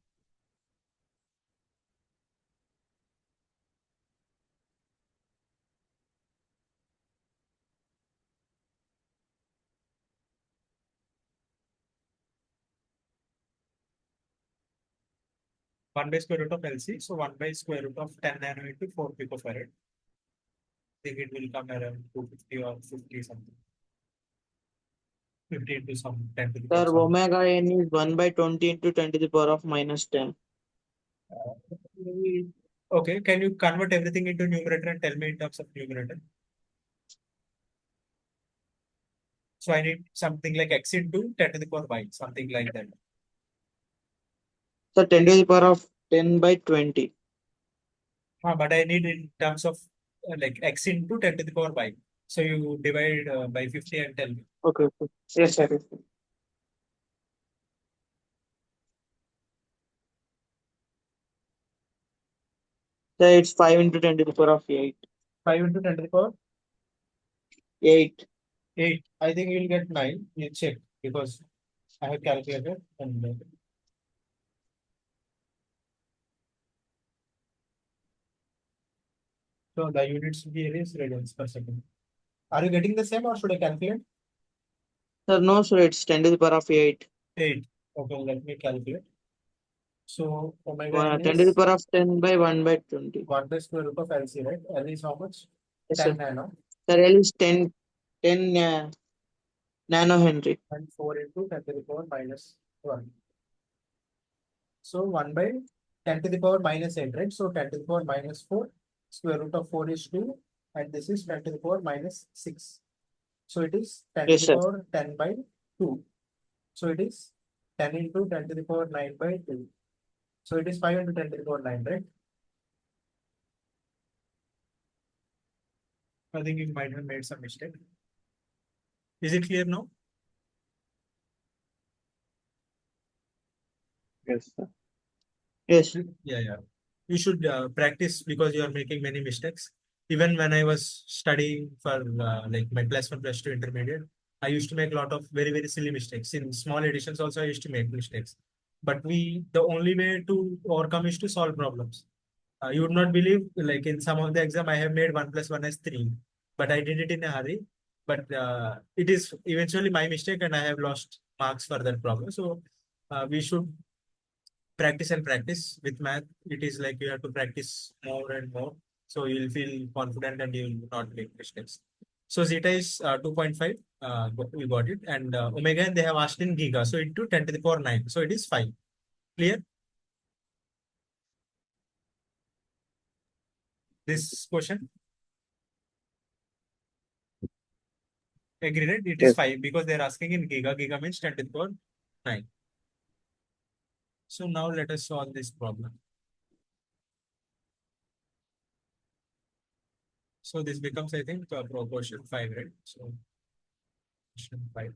1 by square root of LC. So 1 by square root of 10 nano into 4 picofarad. I think it will come around 250 or 50 something. 50 into some 10 to the Sir, power some. omega n is 1 by 20 into 10 to the power of minus 10. Okay, can you convert everything into numerator and tell me in terms of numerator? So I need something like x into 10 to the power y, something like that. So 10 to the power of 10 by 20. But I need in terms of like x into 10 to the power y. So you divide by 50 and tell me. Okay. Okay. Yes, sir. So it's 5 into 10 to the power of 8. 5 into 10 to the power 8. 8. I think you'll get 9. You check because I have calculated and so the units here is radians per second. Are you getting the same or should I calculate? Sir, no, sir, it's 10 to the power of 8. 8. Okay, let me calculate. So omega n 10 to the is power of 10 by 1 by 20. 1 by square root of LC, right? L is how much? Yes, 10 sir. nano Sir, L is 10 nano Henry. and 4 into 10 to the power minus 1. So 1 by 10 to the power minus 8, right? So 10 to the power minus 4, square root of 4 is 2, and this is 10 to the power minus 6. So it is 10 Yes, to the sir. power 10 by 2. So it is 10 into 10 to the power 9 by 2. So it is 5 into 10 to the power 9, right? I think you might have made some mistake. Is it clear now? Yes, sir. Yes. Yeah. You should practice because you are making many mistakes. Even when I was studying for like my +1, +2 intermediate, I used to make a lot of very, very silly mistakes. In small editions also, I used to make mistakes. But the only way to overcome is to solve problems. You would not believe, like in some of the exam, I have made 1 + 1 as 3, but I did it in a hurry. But it is eventually my mistake and I have lost marks for that problem. So we should practice and practice with math. It is like you have to practice more and more. So you'll feel confident and you will not make mistakes. So zeta is 2.5. We got it. And omega they have asked in giga. So into 10 to the power 9. So it is 5. Clear? This question? Agree, right? It is Yes. 5 because they're asking in giga. Giga means 10 to the power 9. So now let us solve this problem. So this becomes, I think, proportion 5, right? So proportion 5.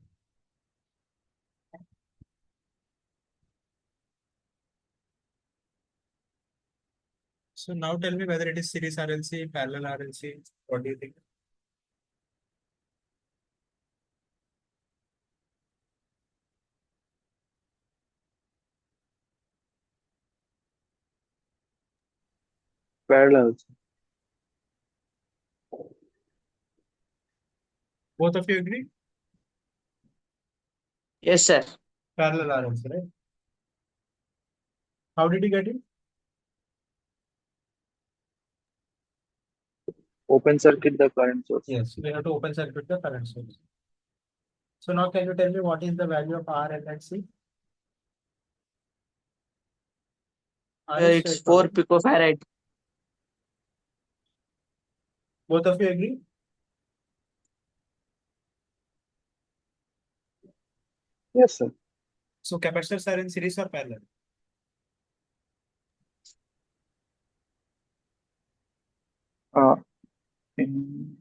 So now tell me whether it is series RLC, parallel RLC. What do you think? Parallels. Both of you agree? Yes, sir. Parallel RLC, right? How did you get it? Open circuit the current source. Yes, we have to open circuit the current source. So now can you tell me what is the value of R, L, and C? R is It's 4 straightforward. picofarad. Both of you agree? Yes, sir. So capacitors are in series or parallel? In,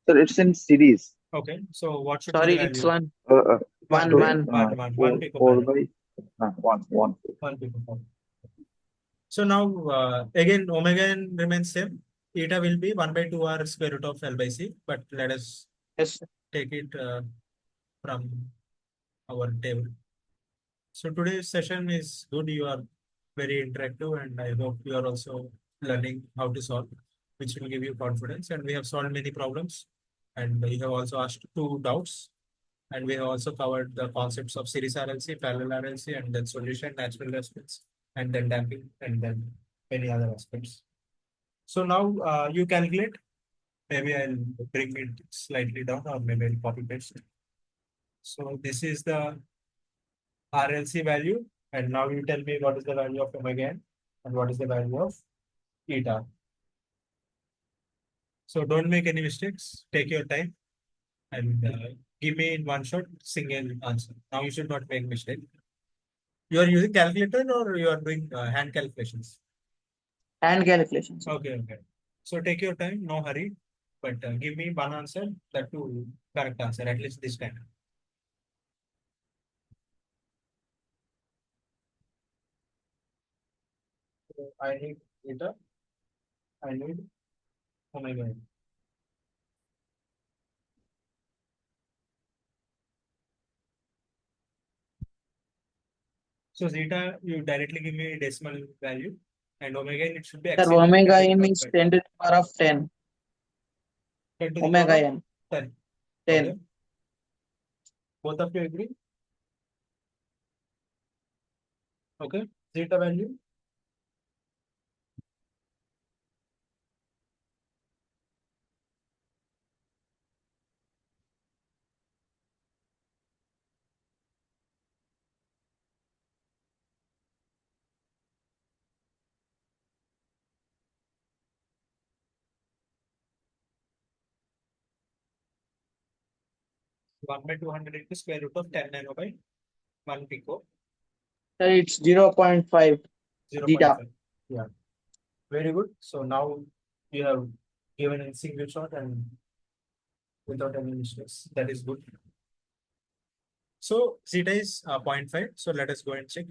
sir, it's in series. Okay, so what should be Sorry, the it's value? 1. One, One, right? one. One 4 picofarad. by 1. 1 picofarad. So now again omega n remains same. Eta will be 1 by 2 R square root of L by C. But let us Yes, sir. take it from our table. So today's session is good. You are very interactive and I hope you are also learning how to solve, which will give you confidence. And we have solved many problems and we have also asked 2 doubts. And we have also covered the concepts of series RLC, parallel RLC, and then solution, natural response. and then damping, and then many other aspects. So now you calculate. Maybe I'll bring it slightly down, or maybe I'll copy paste. So this is the RLC value, and now you tell me what is the value of omega n and what is the value of eta. So don't make any mistakes. Take your time and give me in one shot single answer. Now you should not make mistake. You are using calculator or you are doing hand calculations? And calculations. Okay. So take your time, no hurry, but give me one answer, that too correct answer, at least this time. So I need eta, I need omega n. So zeta, you directly give me decimal value, and omega n, it should be Sir, exceeding omega 10 to the n is power 10 to the power of 10. 10 to the Omega power of n 10. 10. Okay. Both of you agree? Okay. Zeta value. One by 200 into square root of 10 nano by 1 pico. Sir, it's 0.5 0.5. zeta. Yeah. Very good. So now you have given in single shot and without any mistakes. That is good. So zeta is 0.5. So let us go and check.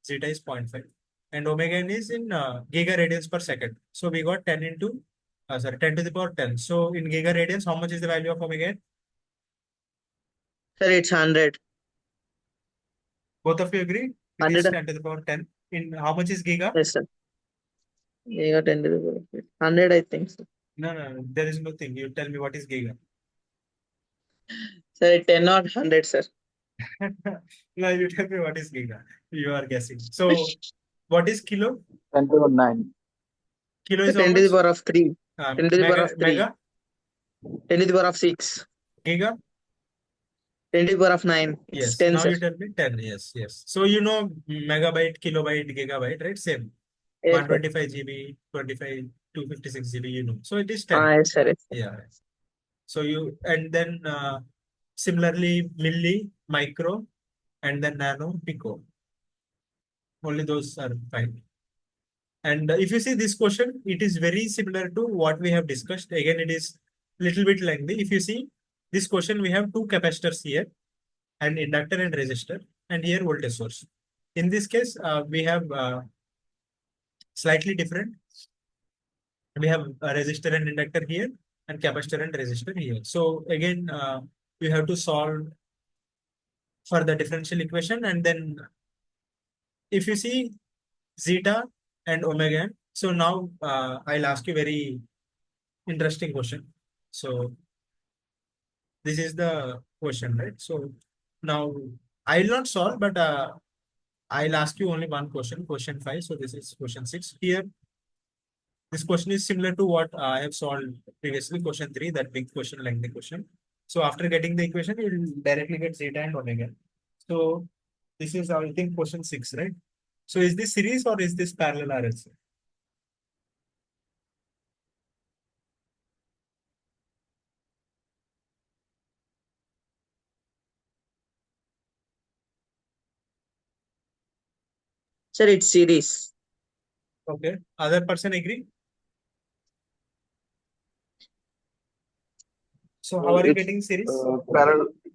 Zeta is 0.5. And omega n is in gigaradians per second. So we got 10 into, 10 to the power 10. So in gigaradians, how much is the value of omega n? Sir, it's 100. Both of you agree? It is 100. 10 to the power 10. In how much is giga? Yes, sir. Giga 10 to the power of 100, I think, sir. No, there is nothing. You tell me what is giga. Sir, 10 or 100, sir. No, you tell me what is giga. You are guessing. So what is kilo? 10 to the 9. Kilo Sir, is how 10 to the much? power of 3. 10 to the power of 3. Mega? 10 to the power of 6. Giga? 10 to the power of 9. It's Yes. 10, Now sir. you tell me 10. Yes. So you know megabyte, kilobyte, gigabyte, right? Same. Yes, sir. 125 GB, 25, 256 GB, you know. So it is 10. Yes, sir. Yes, sir. Yeah. So you, and then similarly, milli, micro, and then nano, pico. Only those are fine. And if you see this question, it is very similar to what we have discussed. Again, it is little bit lengthy. If you see this question, we have two capacitors here, an inductor and resistor, and here voltage source. In this case, we have slightly different. We have a resistor and inductor here, and capacitor and resistor here. So again, you have to solve for the differential equation, and then if you see zeta and omega n. So now I'll ask you very interesting question. So this is the question, right? So now I will not solve, but I'll ask you only one question, question 5. So this is question 6. Here, this question is similar to what I have solved previously, question 3, that big question, lengthy question. So after getting the equation, you'll directly get zeta and omega. So this is, I think, question 6, right? So is this series or is this parallel RLC? Sir, it's series. Okay. Other person agree? So how are you It's getting series?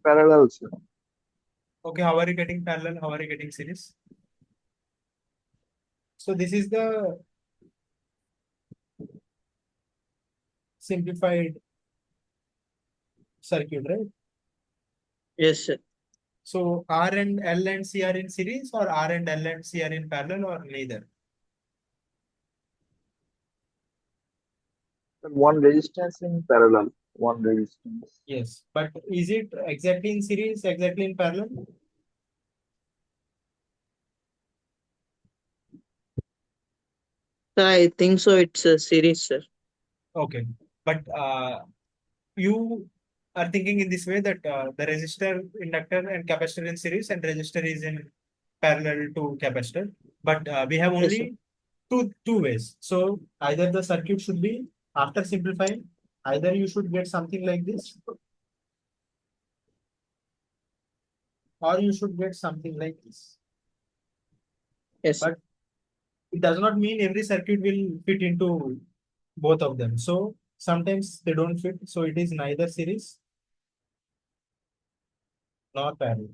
parallel, sir. Okay, how are you getting parallel? How are you getting series? So this is the simplified circuit, right? Yes, sir. So R and L and C are in series, or R and L and C are in parallel, or neither? One resistance in parallel. One resistance. Yes. But is it exactly in series, exactly in parallel? I think so. It's a series, sir. Okay, but you are thinking in this way that the resistor, inductor, and capacitor in series, and resistor is in parallel to capacitor. But we have Yes, sir. only two ways. So either the circuit should be, after simplifying, either you should get something like this, or you should get something like this. Yes, sir. But it does not mean every circuit will fit into both of them. So sometimes they don't fit. So it is neither series nor parallel.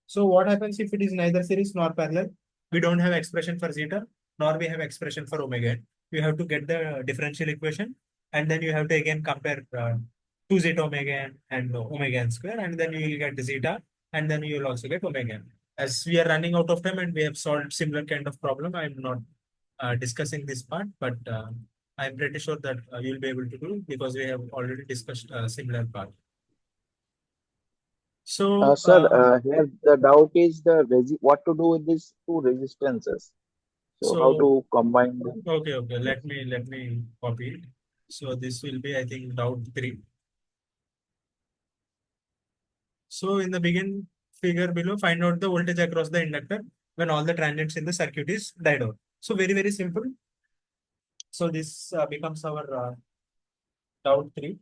So what happens if it is neither series nor parallel? We don't have expression for zeta, nor we have expression for omega n. You have to get the differential equation, and then you have to again compare 2 zeta omega n and omega n square, and then you will get zeta, and then you will also get omega n. As we are running out of time and we have solved similar kind of problem, I am not discussing this part, but I'm pretty sure that you'll be able to do because we have already discussed a similar part. So, Sir, here the doubt is what to do with these two resistances. So how so to combine them? okay. Let me copy it. So this will be, I think, doubt 3. So in the begin figure below, find out the voltage across the inductor when all the transients in the circuit is diode out. So very simple. So this becomes our doubt 3.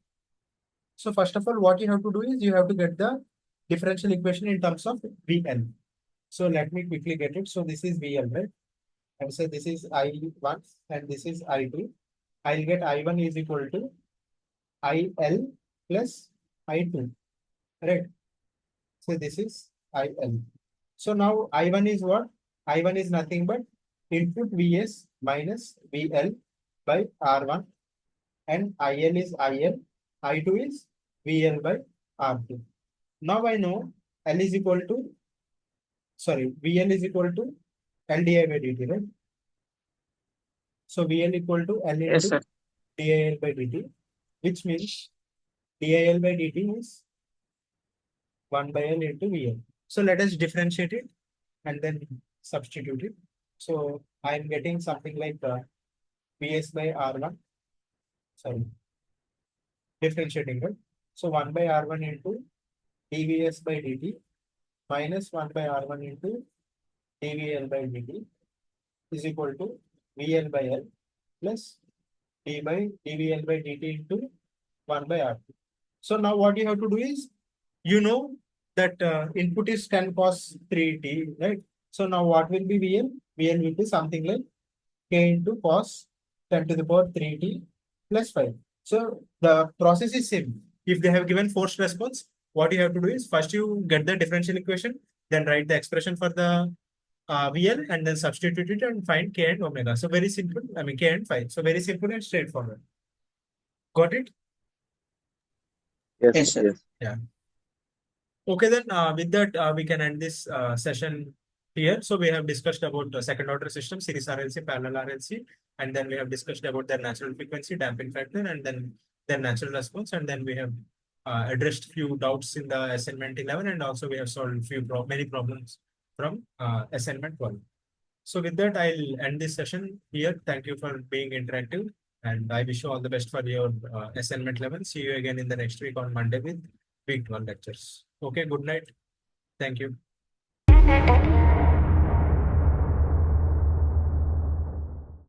So first of all, what you have to do is you have to get the differential equation in terms of VL. So let me quickly get it. So this is VL, right? And so this is I1 and this is I2. I'll get I1 is equal to IL plus I2, right? So this is IL. So now I1 is what? I1 is nothing but input Vs minus VL by R1, and IL is IL, I2 is VL by R2. Now I know L is equal to, sorry, VL is equal to L di by dt, right? So VL equal to L Yes, into sir. DIL by dt, which means DIL by dt is 1 by L into VL. So let us differentiate it and then substitute it. So I'm getting something like Vs by R1, sorry, differentiating it. So 1 by R1 into dVs by dt minus 1 by R1 into dVL by dt is equal to VL by L plus d by dVL by dt into 1 by R2. So now what you have to do is, you know that input is 10 cos 3t, right? So now what will be VL? VL will be something like k into cos 10 to the power 3t plus 5. So the process is same. If they have given forced response, what you have to do is first you get the differential equation, then write the expression for the VL and then substitute it and find k and omega. So very simple. I mean k and 5. So very simple and straightforward. Got it? Yes, Yes, sir, sir. yes. Yeah. Okay, then with that, we can end this session here. So we have discussed about the second order system, series RLC, parallel RLC, and then we have discussed about their natural frequency, damping factor, and then their natural response. And then we have addressed few doubts in the assignment 11, and also we have solved many problems from assignment 12. So with that, I'll end this session here. Thank you for being interactive, and I wish you all the best for your assignment 11. See you again in the next week on Monday with week 12 lectures. Okay, good night. Thank you.